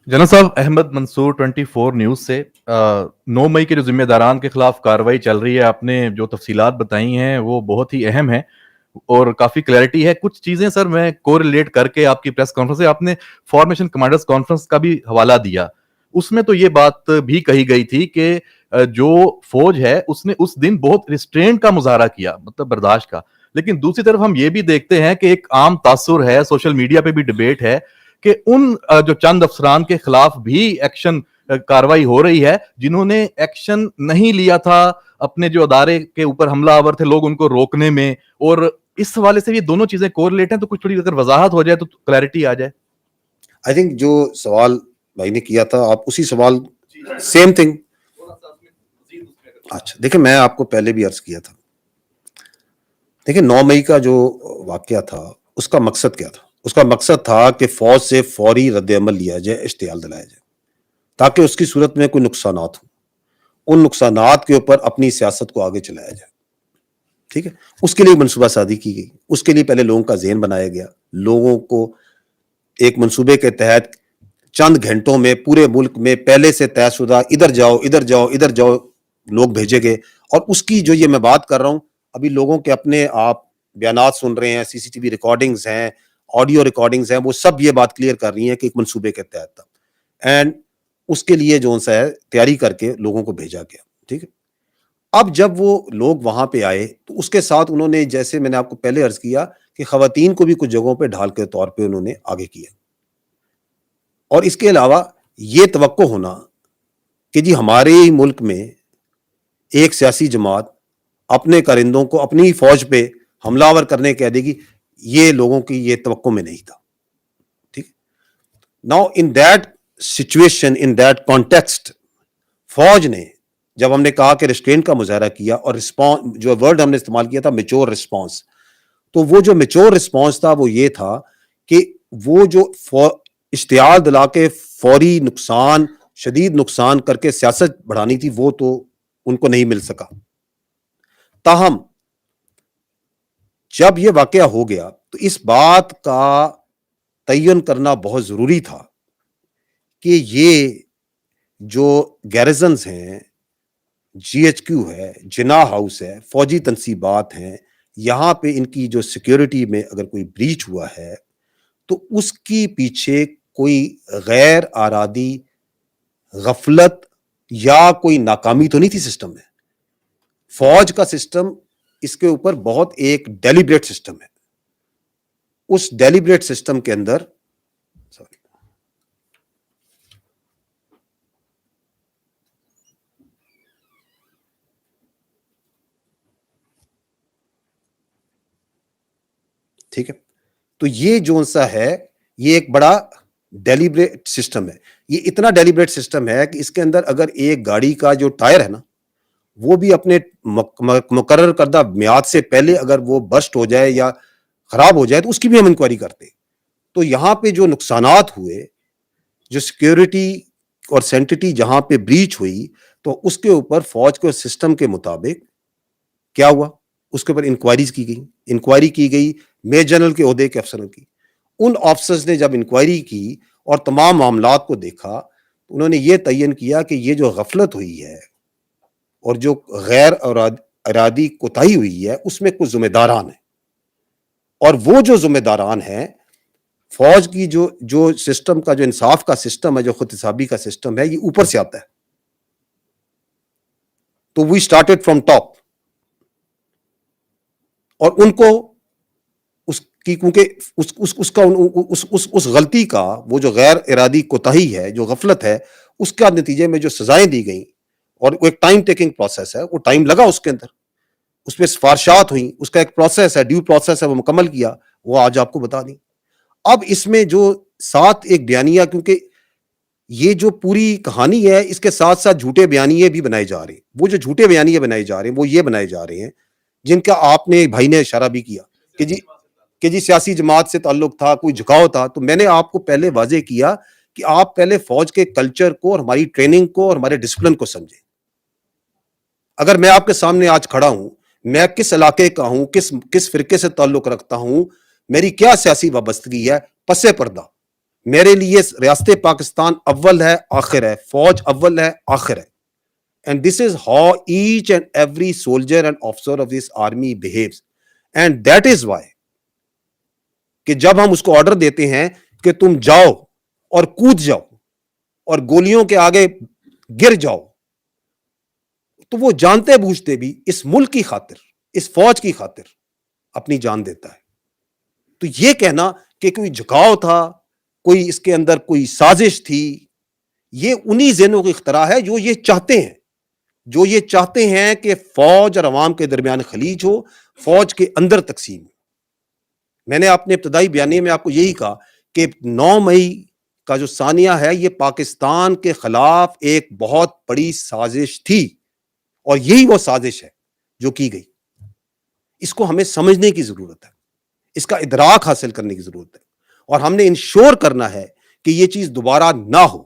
[SPEAKER 22] जनरल साहब, अहमद मंसूर 24 न्यूज से। 9 मई के जो जिम्मेदारान के खिलाफ कार्रवाई चल रही है, आपने जो तफसीलात बताई हैं वो बहुत ही अहम है और काफी क्लैरिटी है। कुछ चीजें सर मैं कोरिलेट करके आपकी प्रेस कॉन्फ्रेंस से आपने फॉर्मेशन कमांडर्स कॉन्फ्रेंस का भी हवाला दिया, उसमें तो ये बात भी कही गई थी कि जो फौज है उसने उस दिन बहुत रिस्ट्रेंट का मुजाहरा किया, मतलब बर्दाश्त का। लेकिन दूसरी तरफ हम ये भी देखते हैं कि एक आम तासुर है, सोशल मीडिया पे भी डिबेट है कि उन जो चंद अफसरान के खिलाफ भी एक्शन कार्रवाई हो रही है जिन्होंने एक्शन नहीं लिया था, अपने जो अदारे के ऊपर हमलावर थे लोग उनको रोकने में, और इस हवाले से ये दोनों चीजें कोरिलेट हैं, तो कुछ थोड़ी अगर वजाहत हो जाए तो क्लैरिटी आ जाए।
[SPEAKER 1] आई थिंक जो सवाल भाई ने किया था, आप उसी सवाल सेम थिंग। अच्छा देखिए, मैं आपको पहले भी अर्ज किया था, देखिए 9 मई का जो वाकया था उसका मकसद क्या था? उसका मकसद था कि फौज से फौरी रद्द-ए-अमल लिया जाए, इश्तियाल दिलाया जाए, ताकि उसकी सूरत में कोई नुकसानात हो, उन नुकसानात के ऊपर अपनी सियासत को आगे चलाया जाए। ठीक है, उसके लिए मनसूबा साजी की गई, उसके लिए पहले लोगों का ज़हन बनाया गया, लोगों को एक मनसूबे के तहत चंद घंटों में पूरे मुल्क में पहले से तयशुदा इधर जाओ इधर जाओ इधर जाओ लोग भेजे गए। और उसकी जो ये मैं बात कर रहा हूँ, अभी लोगों के अपने आप बयानात सुन रहे हैं, सीसीटीवी रिकॉर्डिंग्स हैं, ऑडियो रिकॉर्डिंग्स हैं, वो सब ये बात क्लियर कर रही हैं कि एक मनसूबे के तहत था एंड उसके लिए जो सा है तैयारी करके लोगों को भेजा गया। ठीक है, अब जब वो लोग वहां पे आए तो उसके साथ उन्होंने, जैसे मैंने आपको पहले अर्ज किया कि खवातीन को भी कुछ जगहों पे ढाल के तौर पे उन्होंने आगे किया। और इसके अलावा ये तवक्को होना कि जी हमारे ही मुल्क में एक सियासी जमात अपने कारिंदों को अपनी ही फौज पे हमलावर करने कह देगी, ये लोगों की ये तवक्को में नहीं था। ठीक, now in that situation, in that context, फौज ने जब हमने कहा कि रिस्ट्रेंट का मुजाहरा किया और रिस्पॉन्स, जो वर्ड हमने इस्तेमाल किया था मैच्योर रिस्पॉन्स, तो वो जो मैच्योर रिस्पॉन्स था वो ये था कि वो जो इश्तियाल दिला के फौरी नुकसान, शदीद नुकसान करके सियासत बढ़ानी थी, वो तो उनको नहीं मिल सका। ताहम जब ये वाकया हो गया तो इस बात का तयन करना बहुत जरूरी था कि ये जो गैरिजन्स हैं, GHQ है, जिना हाउस है, फौजी तनसीबात हैं, यहाँ पे इनकी जो सिक्योरिटी में अगर कोई ब्रीच हुआ है तो उसकी पीछे कोई गैर आरादी गफलत या कोई नाकामी तो नहीं थी सिस्टम में। फौज का सिस्टम, इसके ऊपर बहुत एक डेलिब्रेट सिस्टम है। उस डेलिब्रेट सिस्टम के अंदर ठीक है, तो ये जो सा है ये एक बड़ा डेलिब्रेट सिस्टम है। ये इतना डेलिब्रेट सिस्टम है कि इसके अंदर अगर एक गाड़ी का जो टायर है ना, वो भी अपने मुकर्रर करदा मियाद से पहले अगर वो बस्ट हो जाए या खराब हो जाए तो उसकी भी हम इंक्वायरी करते। तो यहाँ पे जो नुकसानात हुए, जो सिक्योरिटी और सेंटिटी जहाँ पे ब्रीच हुई, तो उसके ऊपर फौज के सिस्टम के मुताबिक क्या हुआ, उसके ऊपर इंक्वायरी की गई मेजर जनरल के ओहदे के अफसरों की। उन ऑफिसर्स ने जब इंक्वायरी की और तमाम मामलात को देखा, तो उन्होंने ये तयन किया कि ये जो गफलत हुई है और जो गैर इरादी कोताही हुई है, उसमें कुछ जिम्मेदारान है, और वो जो जिम्मेदारान हैं फौज की जो सिस्टम का, जो इंसाफ का सिस्टम है, जो खुद हिसाबी का सिस्टम है, ये ऊपर से आता है। तो वी स्टार्टेड फ्रॉम टॉप, और उनको उसकी, क्योंकि उस गलती का, वो जो गैर इरादी कोताही है, जो गफलत है, उसका नतीजे में जो सजाएं दी गई, और वो एक टाइम टेकिंग प्रोसेस है, वो टाइम लगा उसके अंदर, उस पर सिफारशात हुई, उसका एक प्रोसेस है, ड्यू प्रोसेस है, वो मुकम्मल किया, वो आज आपको बता दी। अब इसमें जो साथ एक बयानिया, क्योंकि ये जो पूरी कहानी है, इसके साथ साथ झूठे बयानिए भी बनाए जा रहे हैं। वो जो झूठे बयानिए बनाए जा रहे हैं, वो ये बनाए जा रहे हैं जिनका आपने भाई ने इशारा भी किया कि जी सियासी जमात से ताल्लुक था, कोई झुकाव था। तो मैंने आपको पहले वाजे किया कि आप पहले फौज के कल्चर को और हमारी ट्रेनिंग को और हमारे डिसिप्लिन को समझें। अगर मैं आपके सामने आज खड़ा हूं, मैं किस इलाके का हूं, किस फिरके से ताल्लुक रखता हूं, मेरी क्या सियासी वाबस्तगी है, पसे पर्दा मेरे लिए रियासत पाकिस्तान अव्वल है, आखिर है, फौज अव्वल है, आखिर है। And this is how each and every soldier and officer of this army behaves, and that is why कि जब हम उसको ऑर्डर देते हैं कि तुम जाओ और कूद जाओ और गोलियों के आगे गिर जाओ, तो वो जानते बूझते भी इस मुल्क की खातिर, इस फौज की खातिर अपनी जान देता है। तो ये कहना कि कोई झुकाव था, कोई इसके अंदर कोई साजिश थी, ये उन्हीं ज़हनों की इख्तरा है जो ये चाहते हैं कि फौज और अवाम के दरमियान खलीज हो, फौज के अंदर तकसीम हो। میں نے اپنے ابتدائی بیانیے میں آپ کو یہی کہا کہ 9 مئی کا جو ثانیہ ہے یہ پاکستان کے خلاف ایک بہت بڑی سازش تھی، اور یہی وہ سازش ہے جو کی گئی. اس کو ہمیں سمجھنے کی ضرورت ہے، اس کا ادراک حاصل کرنے کی ضرورت ہے، اور ہم نے انشور کرنا ہے کہ یہ چیز دوبارہ نہ ہو.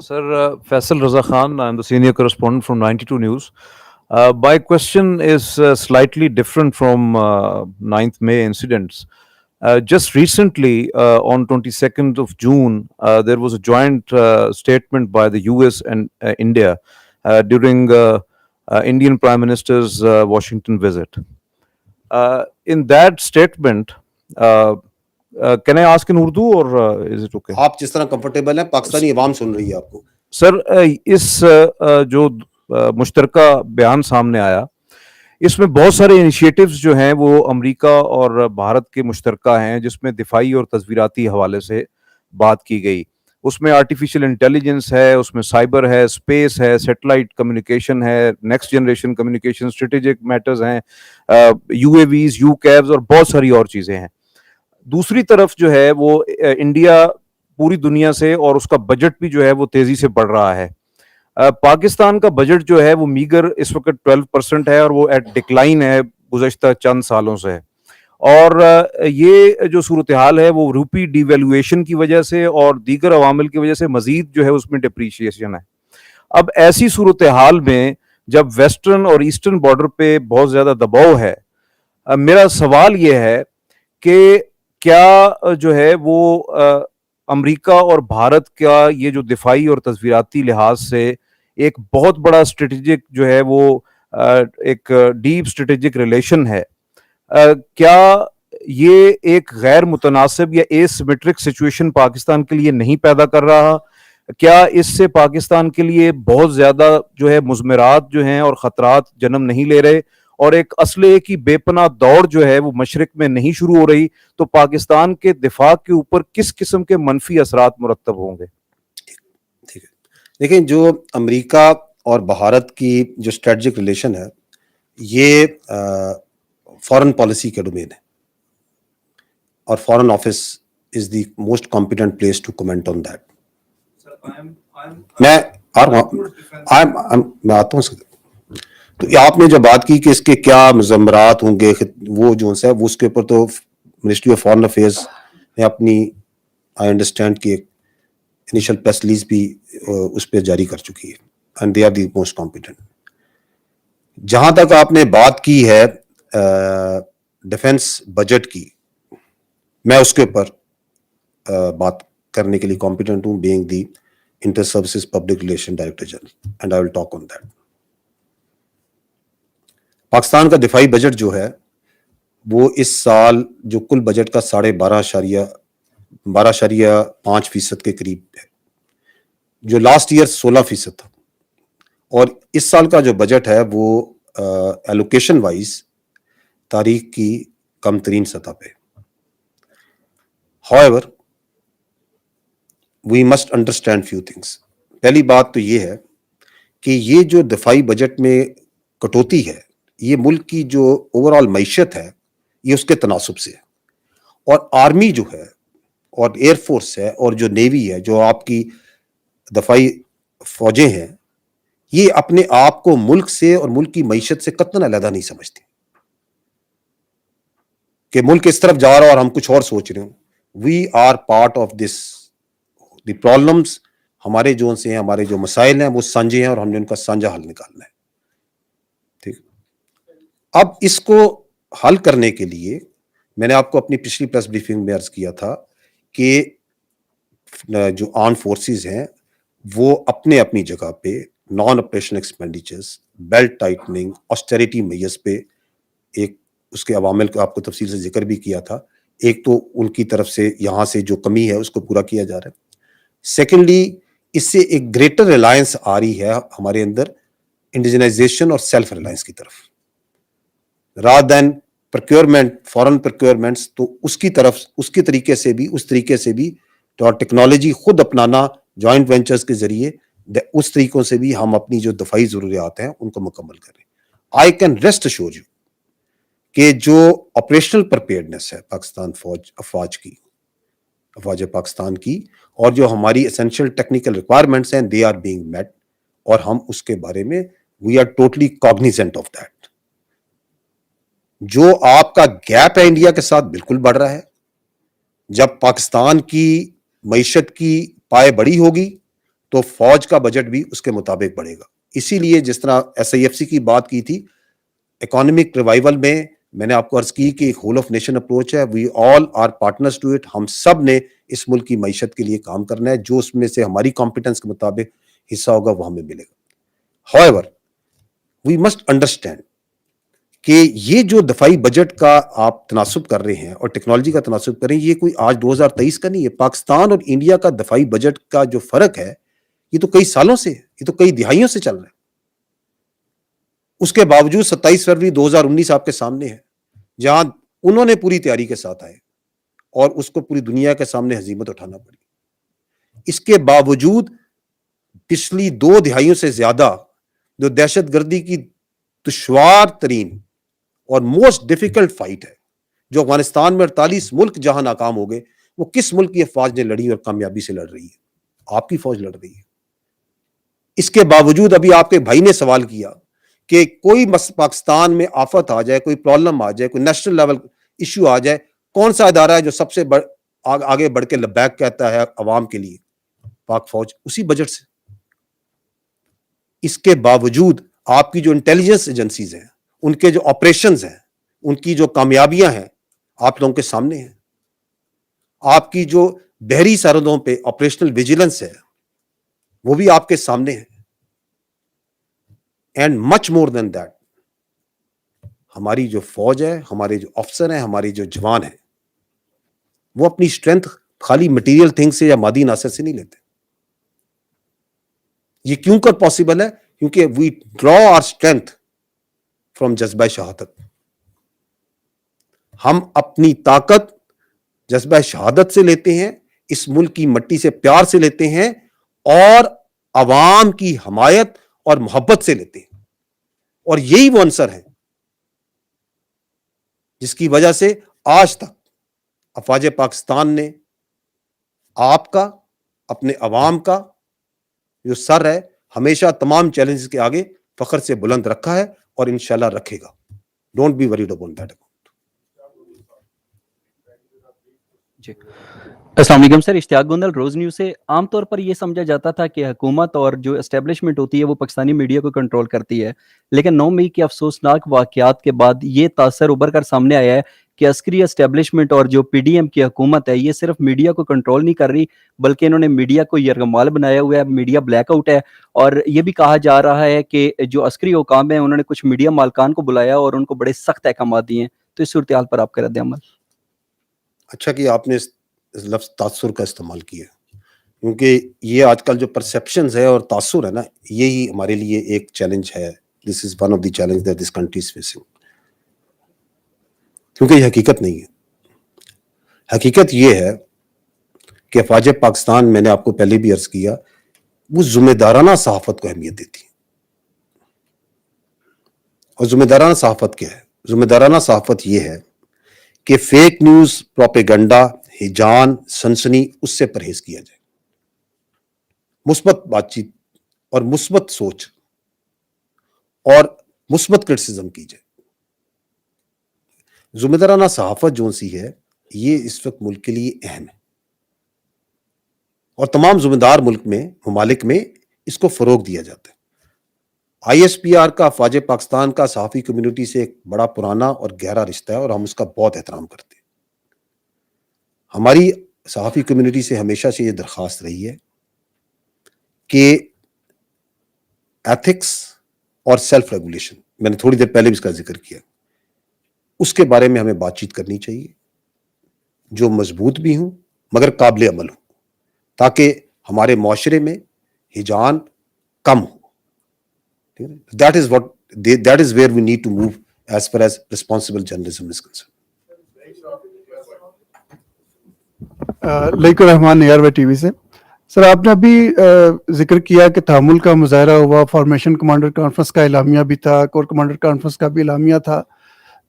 [SPEAKER 2] Sir, Faisal Raza Khan, I'm the senior correspondent from 92 News. My question is slightly different from 9th May incidents. Just recently, on 22nd of June, there was a joint statement by the US and India during Indian Prime Minister's Washington visit. In that statement, can I ask in Urdu or is it okay?
[SPEAKER 1] آپ جس طرح comfortable ہیں، پاکستانی عوام سن رہی ہے آپ کو.
[SPEAKER 2] سر، اس جو مشترکہ بیان سامنے آیا، اس میں بہت سارے انیشیٹوز جو ہیں وہ امریکہ اور بھارت کے مشترکہ ہیں، جس میں دفاعی اور تصویراتی حوالے سے بات کی گئی. اس میں آرٹیفیشل انٹیلیجنس ہے، اس میں سائبر ہے، اسپیس ہے، سیٹلائٹ کمیونیکیشن ہے، next generation communication, strategic matters ہیں، U A Vs, U CAVs اور بہت ساری اور چیزیں ہیں. دوسری طرف جو ہے وہ انڈیا پوری دنیا سے، اور اس کا بجٹ بھی جو ہے وہ تیزی سے بڑھ رہا ہے. پاکستان کا بجٹ جو ہے وہ میگر اس وقت 12% ہے، اور وہ ایٹ ڈکلائن ہے گزشتہ چند سالوں سے. اور یہ جو صورتحال ہے وہ روپی ڈی ویلویشن کی وجہ سے اور دیگر عوامل کی وجہ سے مزید جو ہے اس میں ڈپریشیشن ہے. اب ایسی صورتحال میں جب ویسٹرن اور ایسٹرن بارڈر پہ بہت زیادہ دباؤ ہے، میرا سوال یہ ہے کہ کیا جو ہے وہ امریکہ اور بھارت کا یہ جو دفاعی اور تصویراتی لحاظ سے ایک بہت بڑا اسٹریٹجک جو ہے وہ ایک ڈیپ اسٹریٹجک ریلیشن ہے، کیا یہ ایک غیر متناسب یا اے سیمیٹرک سچویشن پاکستان کے لیے نہیں پیدا کر رہا؟ کیا اس سے پاکستان کے لیے بہت زیادہ جو ہے مضمرات جو ہیں اور خطرات جنم نہیں لے رہے، اور ایک اسلحے کی بے پناہ دوڑ جو ہے وہ مشرق میں نہیں شروع ہو رہی؟ تو پاکستان کے دفاع کے اوپر کس قسم کے منفی اثرات مرتب ہوں گے؟
[SPEAKER 1] ٹھیک ہے، دیکھیں جو امریکہ اور بھارت کی جو اسٹریٹجک ریلیشن ہے یہ فارن پالیسی کا ڈومین ہے، اور foreign office is the most competent place to comment on that. میں آتا ہوں. تو آپ نے جو بات کی کہ اس کے کیا مضمرات ہوں گے، وہ جو ہے وہ اس کے اوپر تو منسٹری آف فارن افیئرس نے اپنی آئی انڈرسٹینڈ کی ایک انیشل پریس ریلیز بھی اس پہ جاری کر چکی ہے، and they are the most competent. جہاں تک آپ نے بات کی ہے ڈیفنس بجٹ کی، میں اس کے اوپر بات کرنے کے لیے کمپیٹنٹ ہوں، being the inter services public relation director general, and I will talk on that. Pakistan کا دفاعی بجٹ جو ہے وہ اس سال جو کل بجٹ کا 12.5% کے قریب ہے، جو لاسٹ ایئر 16% تھا. اور اس سال کا جو بجٹ ہے وہ ایلوکیشن وائز تاریخ کی کم ترین سطح پہ. However, we must understand few things. پہلی بات تو یہ ہے کہ یہ جو دفاعی بجٹ میں کٹوتی ہے، یہ ملک کی جو اوور آل معیشت ہے یہ اس کے تناسب سے ہے. اور آرمی جو ہے اور ایئر فورس ہے اور جو نیوی ہے، جو آپ کی دفاعی فوجیں ہیں، یہ اپنے آپ کو ملک سے اور ملک کی معیشت سے قطعاً علیحدہ نہیں سمجھتے کہ ملک اس طرف جا رہا ہے اور ہم کچھ اور سوچ رہے ہوں. We are part of this. The problems ہمارے جو سے ہیں، ہمارے جو مسائل ہیں وہ سانجھے ہیں، اور ہم نے ان کا سانجھا حل نکالنا ہے. ٹھیک. اب اس کو حل کرنے کے لیے میں نے آپ کو اپنی پچھلی پریس بریفنگ میں عرض کیا تھا کہ جو آرم فورسز ہیں وہ اپنے اپنی جگہ پہ non operation expenditures, belt tightening, austerity measures پہ ایک اس کے عوامل کا آپ کو تفصیل سے ذکر بھی کیا تھا. ایک تو ان کی طرف سے یہاں سے جو کمی ہے اس کو پورا کیا جا رہا ہے. سیکنڈلی اس سے ایک گریٹر ریلائنس آ رہی ہے ہمارے اندر انڈیجنائزیشن اور سیلف ریلائنس کی طرف، رادر دین پروکیورمنٹ، فارن پروکیورمنٹس. تو اس کی طرف اس کے طریقے سے بھی تو ٹیکنالوجی خود اپنانا جوائنٹ وینچرز کے ذریعے، اس طریقوں سے بھی ہم اپنی جو دفاعی ضروریات ہیں ان کو مکمل کر رہے ہیں. I can rest assure you कि जो ऑपरेशनल प्रिपेयर्डनेस है पाकिस्तान अफवाज पाकिस्तान की, और जो हमारी एसेंशियल टेक्निकल रिक्वायरमेंट्स हैं, दे आर बीइंग मेट, और हम उसके बारे में we are totally cognizant of that. जो आपका गैप है इंडिया के साथ बिल्कुल बढ़ रहा है। जब पाकिस्तान की मईशत की पाए बड़ी होगी तो फौज का बजट भी उसके मुताबिक बढ़ेगा। इसीलिए जिस तरह SIFC की बात की थी, इकोनॉमिक रिवाइवल में मैंने आपको अर्ज की कि एक होल ऑफ नेशन अप्रोच है, we all are partners to it. हम सब ने इस मुल्क की मईशत के लिए काम करना है, जो उसमें से हमारी कॉम्पिटेंस के मुताबिक हिस्सा होगा वो हमें मिलेगा। हाउएवर वी मस्ट अंडरस्टैंड कि ये जो दफाई बजट का आप तनासुब कर रहे हैं और टेक्नोलॉजी का तनासुब कर रहे हैं, ये कोई आज 2023 का नहीं है। पाकिस्तान और इंडिया का दफाई बजट का जो फर्क है ये तो कई सालों से, ये तो कई दिहाइयों से चल रहा है। उसके बावजूद 27 फरवरी 2019 आपके सामने है, जहां उन्होंने पूरी तैयारी के साथ आए और उसको पूरी दुनिया के सामने हजीमत उठाना पड़ी। इसके बावजूद पिछली 2 दिहाइयों से ज्यादा जो दहशतगर्दी की दुश्वार तरीन और मोस्ट डिफिकल्ट फाइट है, जो अफगानिस्तान में 48 मुल्क जहां नाकाम हो गए, वो किस मुल्क की फौज ने लड़ी और कामयाबी से लड़ रही है? आपकी फौज लड़ रही है। इसके बावजूद अभी आपके भाई ने सवाल किया कि कोई पाकिस्तान में आफत आ जाए, कोई प्रॉब्लम आ जाए, कोई नेशनल लेवल इश्यू आ जाए, कौन सा इदारा है जो सबसे आगे बढ़ के लबैक कहता है अवाम के लिए? पाक फौज, उसी बजट से। इसके बावजूद आपकी जो इंटेलिजेंस एजेंसीज हैं, उनके जो ऑपरेशंस हैं, उनकी जो कामयाबियां हैं, आप लोगों के सामने हैं। आपकी जो बहरी सरहदों पे ऑपरेशनल विजिलेंस है, वो भी आपके सामने है। And much more than that, हमारी जो फौज है, हमारे जो अफसर हैं, हमारे जो जवान हैं, वो अपनी स्ट्रेंथ खाली मटेरियल थिंग से या मादी नासर से नहीं लेते। ये क्यों कर पॉसिबल है? क्योंकि we draw our strength from जज्बा शहादत। हम अपनी ताकत जज्बा शहादत से लेते हैं, इस मुल्क की मट्टी से प्यार से लेते हैं, और अवाम की हमायत और मोहब्बत से लेते हैं। और यही वो अंसर है जिसकी वजह से आज तक अफवाज पाकिस्तान ने आपका, अपने अवाम का जो सर है, हमेशा तमाम चैलेंजेस के आगे फख्र से बुलंद रखा है और इंशाल्लाह रखेगा। Don't be worried about that.
[SPEAKER 22] जी, अस्सलाम वालेकुम सर, इश्तियाक गोंदल, रोज न्यूज़ से। आमतौर पर ये समझा जाता था कि हुकूमत और जो एस्टेब्लिशमेंट होती है वो पाकिस्तानी मीडिया को कंट्रोल करती है, लेकिन 9 मई के अफसोसनाक वाकयात के बाद ये तासर उभर कर सामने आया है कि अस्करी एस्टेब्लिशमेंट और जो PDM की हुकूमत है, ये सिर्फ मीडिया को कंट्रोल नहीं कर रही, बल्कि इन्होंने मीडिया को यरगमाल बनाया हुआ है, मीडिया ब्लैकआउट है। और ये भी कहा जा रहा है कि जो अस्करी हुकाम है, उन्होंने कुछ मीडिया मालकान को बुलाया और उनको बड़े सख्त अहकाम दिए हैं। तो इस सूरत हाल पर आपका रद्द-ए-अमल?
[SPEAKER 1] अच्छा कि आपने इस लफ्ज तासुर का इस्तेमाल किया, क्योंकि ये आजकल जो परसेप्शंस है और तासुर है ना, यही हमारे लिए एक चैलेंज है। This is one of the challenge that this country is facing, क्योंकि ये हकीकत नहीं है। हकीकत ये है कि अफवाज पाकिस्तान, मैंने आपको पहले भी अर्ज किया, वो जिम्मेदाराना सहाफत को अहमियत देती है। और जिम्मेदाराना सहाफत क्या है? जिम्मेदाराना सहाफत ये है कि फेक न्यूज, प्रोपेगेंडा, हिजान, सनसनी, उससे परहेज किया जाए। मुस्बत बातचीत और मुस्बत सोच और मुस्बत क्रिटिसिज्म की जाए। जिम्मेदाराना सहाफत जो सी है, ये इस वक्त मुल्क के लिए अहम है और तमाम जिम्मेदार मुल्क में, ममालिक में इसको फरोग दिया जाता है। ISPR का अफवाज पाकिस्तान का सहाफ़ी कम्युनिटी से एक बड़ा पुराना और गहरा रिश्ता है और हम उसका बहुत एहतराम करते हैं। हमारी सहाफ़ी कम्युनिटी से हमेशा से ये दरख्वास्त रही है कि एथिक्स और सेल्फ रेगुलेशन, मैंने थोड़ी देर पहले भी इसका जिक्र किया, उसके बारे में हमें बातचीत करनी चाहिए, जो मजबूत भी हूं मगर काबिल अमल हो, ताकि हमारे मुआशरे में हिजान कम हो। That is where we need to move as far as responsible journalism is concerned.
[SPEAKER 4] Laiqur Rehman, Nigar TV से। سر آپ نے ابھی ذکر کیا کہ تحمل کا مظاہرہ ہوا، فارمیشن کمانڈر کانفرنس کا اعلامیہ بھی تھا، کور کمانڈر کانفرنس کا بھی اعلامیہ تھا.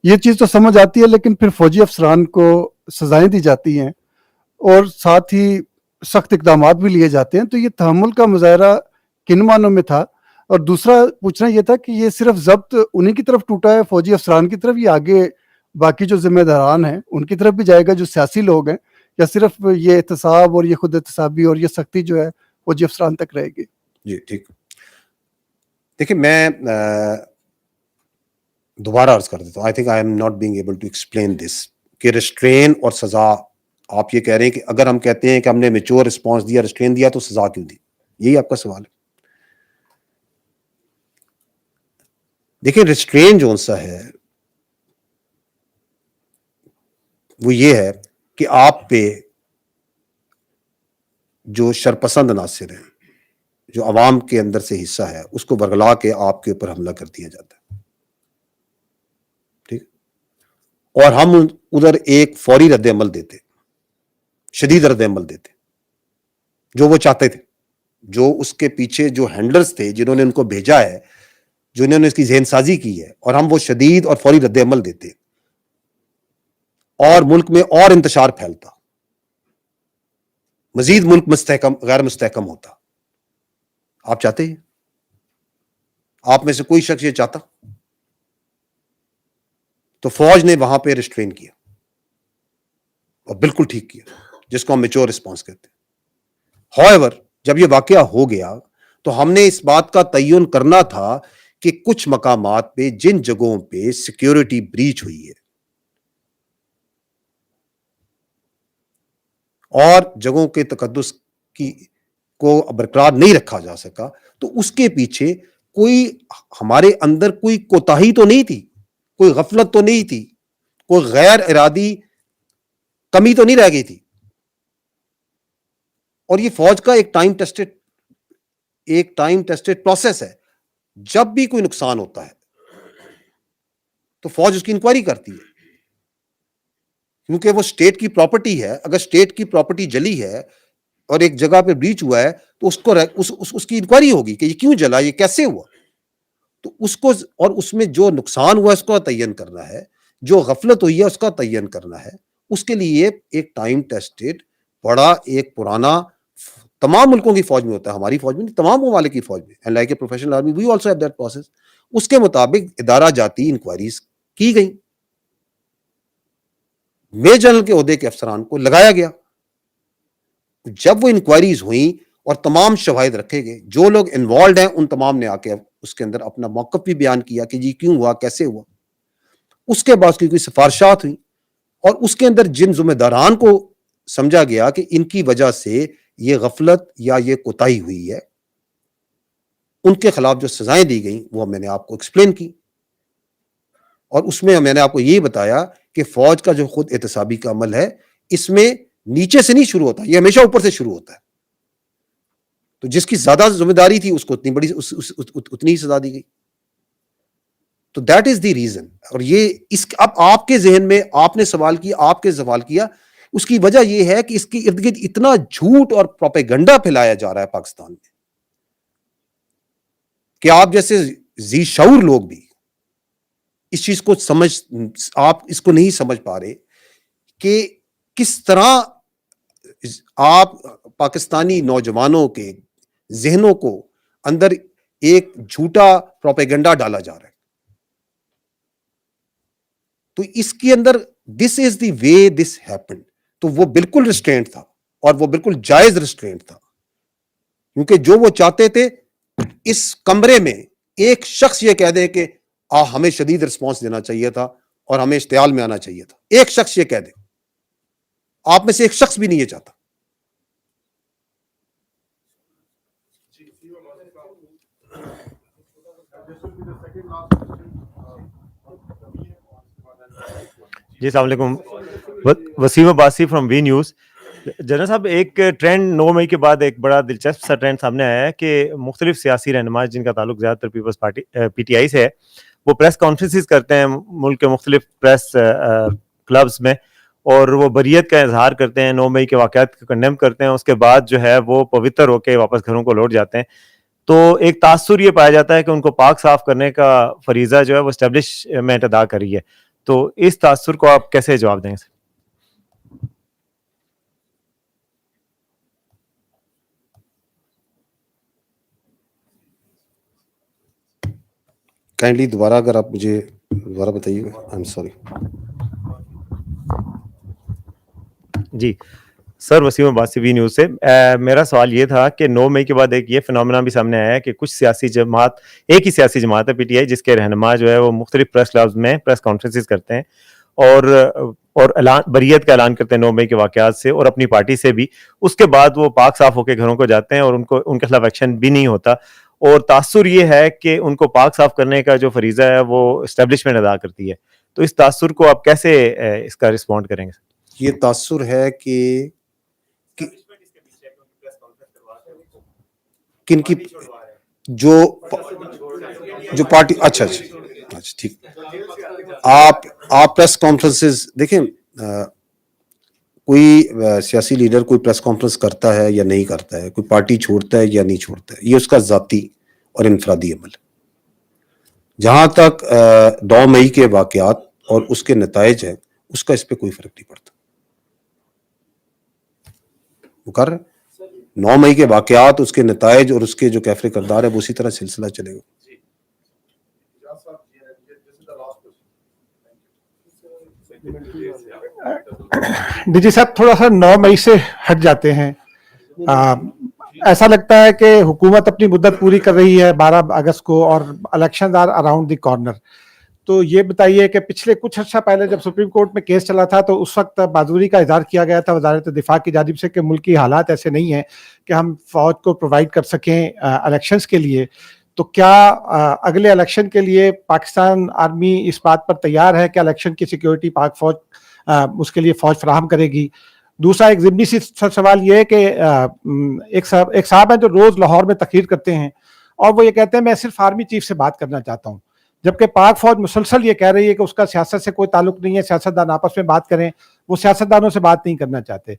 [SPEAKER 4] یہ چیز تو سمجھ آتی ہے، لیکن پھر فوجی افسران کو سزائیں دی جاتی ہیں اور ساتھ ہی سخت اقدامات بھی لیے جاتے ہیں. تو یہ تحمل کا مظاہرہ کن معنوں میں تھا؟ اور دوسرا پوچھنا یہ تھا کہ یہ صرف ضبط انہی کی طرف ٹوٹا ہے، فوجی افسران کی طرف، یا آگے باقی جو ذمہ داران ہیں ان کی طرف بھی جائے گا جو سیاسی لوگ ہیں، یا صرف یہ احتساب اور یہ خود احتسابی اور یہ سختی جو ہے فوجی افسران تک رہے گی؟
[SPEAKER 1] جی ٹھیک. دیکھیں میں دوبارہ عرض کر دیتا ہوں. I think I am not being able to explain this کہ ریسٹرین اور سزا، آپ یہ کہہ رہے ہیں کہ اگر ہم کہتے ہیں کہ ہم نے میچور رسپانس دیا، ریسٹرین دیا، تو سزا کیوں دی؟ یہی آپ کا سوال ہے. دیکھیں ریسٹرین جو سا ہے وہ یہ ہے کہ آپ پہ جو شرپسند عناصر ہیں، جو عوام کے اندر سے حصہ ہے، اس کو برگلا کے آپ کے اوپر حملہ کر دیا جاتا ہے. ٹھیک. اور ہم ادھر ایک فوری رد عمل دیتے، شدید رد عمل دیتے، جو وہ چاہتے تھے، جو اس کے پیچھے جو ہینڈلرز تھے جنہوں نے ان کو بھیجا ہے، جنہوں نے اس کی ذہن سازی کی ہے، اور ہم وہ شدید اور فوری رد عمل دیتے اور ملک میں اور انتشار پھیلتا، مزید ملک مستحکم غیر مستحکم ہوتا. آپ چاہتے ہیں؟ آپ میں سے کوئی شخص یہ چاہتا؟ تو فوج نے وہاں پہ ریسٹرین کیا اور بالکل ٹھیک کیا، جس کو ہم میچور رسپانس کہتے ہیں. However, جب یہ واقعہ ہو گیا تو ہم نے اس بات کا تعین کرنا تھا کہ کچھ مقامات پہ، جن جگہوں پہ سیکیورٹی بریچ ہوئی ہے اور جگہوں کے تقدس کو برقرار نہیں رکھا جا سکا، تو اس کے پیچھے کوئی ہمارے اندر کوئی کوتاہی تو نہیں تھی، کوئی غفلت تو نہیں تھی، کوئی غیر ارادی کمی تو نہیں رہ گئی تھی. اور یہ فوج کا ایک ٹائم ٹیسٹڈ پروسیس ہے. جب بھی کوئی نقصان ہوتا ہے تو فوج اس کی انکوائری کرتی ہے، کیونکہ وہ اسٹیٹ کی پراپرٹی ہے. اگر اسٹیٹ کی پراپرٹی جلی ہے اور ایک جگہ پہ بریچ ہوا ہے تو اس کی انکوائری ہوگی کہ یہ کیوں جلا، یہ کیسے ہوا. تو اس کو، اور اس میں جو نقصان ہوا اس کا تعین کرنا ہے، جو غفلت ہوئی ہے اس کا تعین کرنا ہے. اس کے لیے ایک ٹائم ٹیسٹڈ بڑا ایک پرانا، تمام ملکوں کی فوج میں ہوتا ہے، ہماری فوج میں نہیں، تمام ممالک کی فوج میں. And like a professional army we also have that process. اس کے مطابق ادارہ جاتی انکوائریز کی گئی، میجر جنرل کے عہدے کے افسران کو لگایا گیا. جب وہ انکوائریز ہوئیں اور تمام شواہد رکھے گئے، جو لوگ انوالوڈ ہیں ان تمام نے آ کے اس کے اندر اپنا موقف بھی بیان کیا کہ جی کیوں ہوا، کیسے ہوا. اس کے بعد کوئی سفارشات ہوئی اور اس کے اندر جن ذمہ داران کو سمجھا گیا کہ ان کی وجہ سے یہ غفلت یا یہ کوتاہی ہوئی ہے، ان کے خلاف جو سزائیں دی گئیں وہ میں نے آپ کو ایکسپلین کی. اور اس میں میں نے آپ کو یہ بتایا کہ فوج کا جو خود احتسابی کا عمل ہے، اس میں نیچے سے نہیں شروع ہوتا، یہ ہمیشہ اوپر سے شروع ہوتا ہے. تو جس کی زیادہ ذمہ داری تھی اس کو اتنی ہی سزا دی گئی. تو دیٹ از دی ریزن. اور یہ اب آپ کے ذہن میں آپ نے سوال کیا، آپ کے سوال کیا، اس کی وجہ یہ ہے کہ اس کے ارد گرد اتنا جھوٹ اور پروپیگنڈا پھیلایا جا رہا ہے پاکستان میں کہ آپ جیسے ذی شعور لوگ بھی اس چیز کو آپ اس کو نہیں سمجھ پا رہے کہ کس طرح آپ پاکستانی نوجوانوں کے ذہنوں کو اندر ایک جھوٹا پروپیگنڈا ڈالا جا رہا ہے. تو اس کے اندر دس از دی وے دس ہیپنڈ. تو وہ بالکل ریسٹرینٹ تھا اور وہ بالکل جائز ریسٹرینٹ تھا، کیونکہ جو وہ چاہتے تھے اس کمرے میں ایک شخص یہ کہہ دے کہ ہمیں شدید رسپانس دینا چاہیے تھا اور ہمیں اشتعال میں آنا چاہیے تھا. ایک شخص یہ کہہ دے، آپ میں سے ایک شخص بھی نہیں یہ چاہتا.
[SPEAKER 5] جی السلام علیکم، وسیم عباسی فرام وی نیوز. جنرل صاحب، ایک ٹرینڈ 9 مئی کے بعد ایک بڑا دلچسپ سا ٹرینڈ سامنے آیا ہے کہ مختلف سیاسی رہنما جن کا تعلق زیادہ تر Peoples Party P T I سے ہے، وہ پریس کانفرنسز کرتے ہیں ملک کے مختلف پریس کلبز میں، اور وہ بریت کا اظہار کرتے ہیں, 9 مئی کے واقعات کو کنڈیم کرتے ہیں, اس کے بعد جو ہے وہ پوتر ہو کے واپس گھروں کو لوٹ جاتے ہیں. تو ایک تاثر یہ پایا جاتا ہے کہ ان کو پاک صاف کرنے کا فریضہ جو ہے وہ اسٹیبلشمنٹ ادا کری ہے. تو اس تاثر کو آپ کیسے جواب دیں گے؟
[SPEAKER 1] کائنڈلی دوبارہ اگر آپ مجھے دوبارہ بتائیے گا. I am sorry.
[SPEAKER 5] جی sir, Waseem Abbasi we news سے. میرا سوال یہ تھا کہ 9 مئی کے بعد ایک یہ فنومینا بھی سامنے آیا ہے کہ کچھ سیاسی جماعت, ایک ہی سیاسی جماعت ہے PTI, جس کے رہنما جو ہے وہ مختلف پریس کلبز میں پریس کانفرنسز کرتے ہیں اور بریت کا اعلان کرتے ہیں 9 مئی کے واقعات سے اور اپنی پارٹی سے بھی. اس کے بعد وہ پاک صاف ہو کے گھروں کو جاتے ہیں اور ان کے خلاف ایکشن بھی نہیں ہوتا. اور تاثر یہ ہے کہ ان کو پاک صاف کرنے کا جو فریضہ ہے وہ اسٹیبلشمنٹ ادا کرتی ہے. تو اس تاثر کو آپ کیسے اس کا رسپونڈ کریں گے؟
[SPEAKER 1] یہ تاثر ہے کہ کن کی جو پارٹی, اچھا ٹھیک. آپ پریس کانفرنسز دیکھیں, کوئی سیاسی لیڈر کوئی پریس کانفرنس کرتا ہے یا نہیں کرتا ہے, کوئی پارٹی چھوڑتا ہے یا نہیں چھوڑتا ہے, یہ اس کا ذاتی اور انفرادی عمل ہے. جہاں تک 9 مئی کے واقعات اور اس کے نتائج ہیں, اس کا اس پہ کوئی فرق نہیں پڑتا. وہ کر رہے 9 مئی کے واقعات, اس کے نتائج اور اس کے جو کیفر کردار ہے وہ اسی طرح سلسلہ چلے گا.
[SPEAKER 7] ڈی صاحب تھوڑا سا 9 مئی سے ہٹ جاتے ہیں. ایسا لگتا ہے کہ حکومت اپنی مدت پوری کر رہی ہے 12 اگست کو اور election are around the corner. تو یہ بتائیے کہ پچھلے کچھ عرصہ پہلے جب سپریم کورٹ میں کیس چلا تھا تو اس وقت معذوری کا اظہار کیا گیا تھا وزارت دفاع کی جانب سے کہ ملکی حالات ایسے نہیں ہیں کہ ہم فوج کو پرووائڈ کر سکیں الیکشنز کے لیے. تو کیا اگلے الیکشن کے لیے پاکستان آرمی اس بات پر تیار ہے کہ الیکشن کی سیکیورٹی پاک فوج اس کے لیے فوج فراہم کرے گی؟ دوسرا ایک ضمنی سی سوال یہ ہے کہ ایک صاحب ہیں جو روز لاہور میں تقریر کرتے ہیں اور وہ یہ کہتے ہیں میں صرف آرمی چیف سے بات کرنا چاہتا ہوں, جبکہ پاک فوج مسلسل یہ کہہ رہی ہے کہ اس کا سیاست سے کوئی تعلق نہیں ہے, سیاستدان آپس میں بات کریں, وہ سیاستدانوں سے بات نہیں کرنا چاہتے.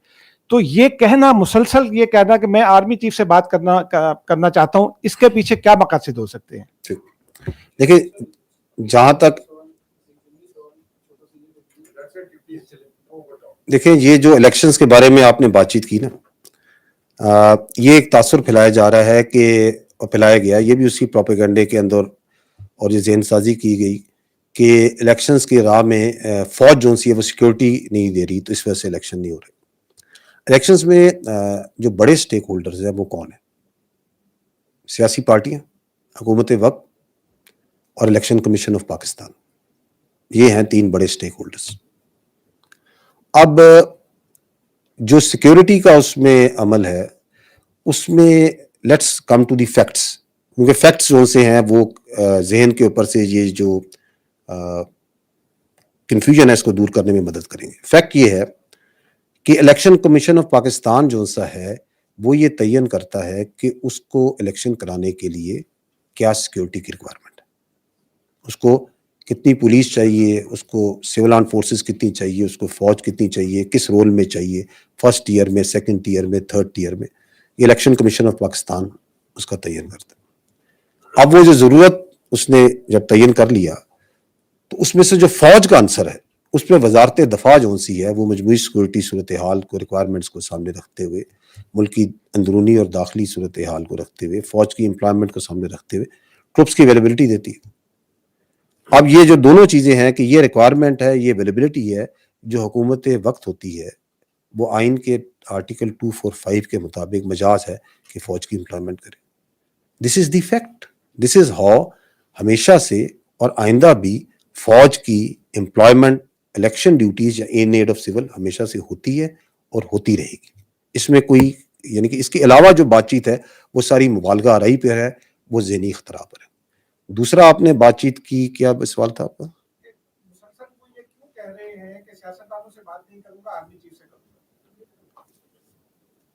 [SPEAKER 7] تو یہ کہنا مسلسل یہ کہنا کہ میں آرمی چیف سے بات کرنا چاہتا ہوں, اس کے پیچھے کیا مقاصد ہو سکتے ہیں؟
[SPEAKER 1] دیکھیں, جہاں تک دیکھیں یہ جو الیکشنز کے بارے میں آپ نے بات چیت کی نا, یہ ایک تاثر پھیلایا جا رہا ہے کہ پھیلایا گیا, یہ بھی اسی پروپیگنڈے کے اندر اور یہ ذہن سازی کی گئی کہ الیکشنز کی راہ میں فوج جو سی ہے وہ سیکیورٹی نہیں دے رہی, تو اس وجہ سے الیکشن نہیں ہو رہے. الیکشنز میں جو بڑے سٹیک ہولڈرز ہیں وہ کون ہیں؟ سیاسی پارٹیاں, حکومت وقت اور الیکشن کمیشن آف پاکستان. یہ ہیں 3 بڑے سٹیک ہولڈرز. اب جو سیکیورٹی کا اس میں عمل ہے, اس میں let's come to the facts, کیونکہ فیکٹس جو سے ہیں وہ ذہن کے اوپر سے یہ جو کنفیوژن ہے اس کو دور کرنے میں مدد کریں گے. فیکٹ یہ ہے کہ الیکشن کمیشن آف پاکستان جو سا ہے وہ یہ تعین کرتا ہے کہ اس کو الیکشن کرانے کے لیے کیا سیکیورٹی کی ریکوائرمنٹ ہے, اس کو کتنی پولیس چاہیے, اس کو سول آرم فورسز کتنی چاہیے, اس کو فوج کتنی چاہیے, کس رول میں چاہیے, فرسٹ ایئر میں, سیکنڈ ایئر میں, تھرڈ ایئر میں. یہ الیکشن کمیشن آف پاکستان اس کا تعین کرتا ہے. اب وہ جو ضرورت اس نے جب تعین کر لیا تو اس میں سے جو فوج کا عنصر ہے اس پہ وزارت دفاع جو سی ہے وہ مجموعی سیکورٹی صورتحال کو ریکوائرمنٹس کو سامنے رکھتے ہوئے, ملکی اندرونی اور داخلی صورتحال کو رکھتے ہوئے, فوج کی امپلائمنٹ کو سامنے رکھتے ہوئے ٹروپس کی اویلیبلٹی دیتی ہے. اب یہ جو دونوں چیزیں ہیں کہ یہ ریکوائرمنٹ ہے, یہ اویلیبلٹی ہے, جو حکومت وقت ہوتی ہے وہ آئین کے آرٹیکل 245 کے مطابق مجاز ہے کہ فوج کی امپلائمنٹ کرے. دس از the fact, this is how ہمیشہ سے اور آئندہ بھی فوج کی امپلائمنٹ الیکشن ڈیوٹیز یا ان ایڈ آف سول ہمیشہ سے ہوتی ہے اور ہوتی رہے گی. اس میں کوئی یعنی کہ اس کے علاوہ جو بات چیت ہے وہ ساری مبالغہ آرائی پہ ہے, وہ ذہنی اختراع پر ہے. دوسرا آپ نے بات چیت کی, کیا سوال تھا آپ کا؟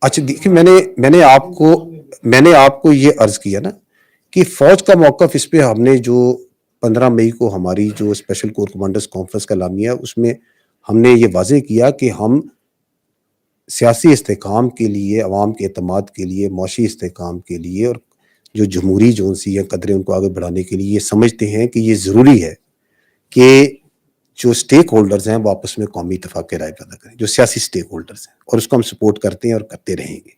[SPEAKER 1] اچھا دیکھیں, میں نے آپ کو یہ عرض کیا نا کہ فوج کا موقف اس پہ ہم نے جو 15 مئی کو ہماری جو اسپیشل کور کمانڈرز کانفرنس کا اعلامیہ ہے اس میں ہم نے یہ واضح کیا کہ ہم سیاسی استحکام کے لیے، عوام کے اعتماد کے لیے، معاشی استحکام کے لیے اور جو جمہوری جو سی قدریں ان کو آگے بڑھانے کے لیے یہ سمجھتے ہیں کہ یہ ضروری ہے کہ جو سٹیک ہولڈرز ہیں وہ آپس میں قومی اتفاق رائے پیدا کریں، جو سیاسی سٹیک ہولڈرز ہیں، اور اس کو ہم سپورٹ کرتے ہیں اور کرتے رہیں گے.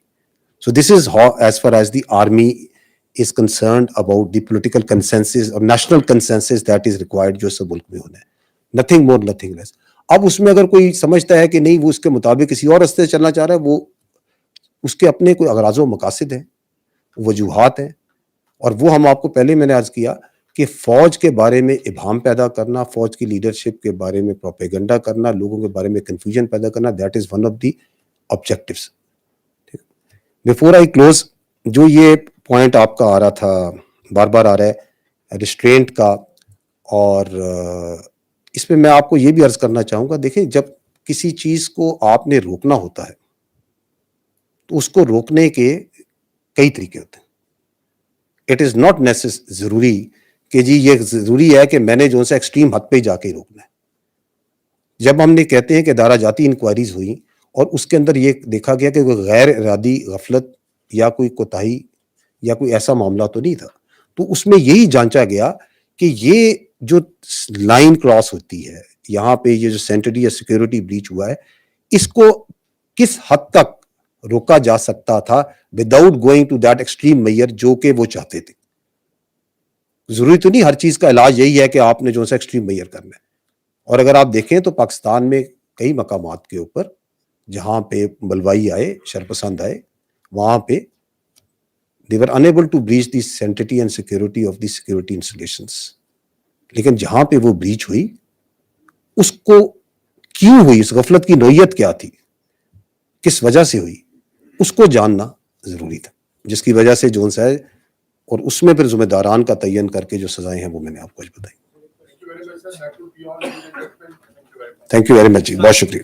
[SPEAKER 1] So this is how as far as the army is concerned about the political consensus or national consensus that is required جو سب ملک میں ہونا ہے. nothing more nothing less. اب اس میں اگر کوئی سمجھتا ہے کہ نہیں وہ اس کے مطابق کسی اور راستے سے چلنا چاہ رہا ہے، وہ اس کے اپنے کوئی اغراض و مقاصد ہیں، وجوہات ہیں، اور وہ ہم آپ کو پہلے میں نے عرض کیا کہ فوج کے بارے میں ابہام پیدا کرنا، فوج کی لیڈرشپ کے بارے میں پروپیگنڈا کرنا، لوگوں کے بارے میں کنفیوژن پیدا کرنا، that is one of the objectives. Before I close, جو یہ پوائنٹ آپ کا آ رہا تھا، بار بار آ رہا ہے ریسٹرینٹ کا، اور اس میں آپ کو یہ بھی عرض کرنا چاہوں گا، دیکھیں جب کسی چیز کو آپ نے روکنا ہوتا ہے تو اس کو روکنے کے کئی طریقے ہوتے ہیں. اٹ از ناٹ ضروری کہ جی یہ ضروری ہے کہ میں نے جو سا ایکسٹریم حد پہ جا کے روکنا ہے. جب ہم نے کہتے ہیں کہ ادارہ جاتی انکوائریز ہوئی اور اس کے اندر یہ دیکھا گیا کہ کوئی غیر ارادی غفلت یا کوئی کوتاہی یا کوئی ایسا معاملہ تو نہیں تھا، تو اس میں یہی جانچا گیا کہ یہ جو لائن کراس ہوتی ہے یہاں پہ، یہ جو سینٹری یا سیکیورٹی بریچ ہوا ہے، اس کو کس حد تک روکا جا سکتا تھا without going to that extreme measure جو کہ وہ چاہتے تھے. ضروری تو نہیں ہر چیز کا علاج یہی ہے کہ آپ نے جو سا ایکسٹریم میئر کرنا ہے. اور اگر آپ دیکھیں تو پاکستان میں کئی مقامات کے اوپر جہاں پہ بلوائی آئے، شرپسند آئے، وہاں پہ they were unable to breach the sanctity and security of the security installations. لیکن جہاں پہ وہ بریچ ہوئی، اس کو کیوں ہوئی، اس غفلت کی نوعیت کیا تھی، کس وجہ سے ہوئی، اس کو جاننا ضروری تھا، جس کی وجہ سے جون سا ہے، اور اس میں پھر ذمہ داران کا تعین کر کے جو سزائیں ہیں وہ میں نے آپ کو آج بتائی. تھینک یو ویری مچ جی، بہت شکریہ.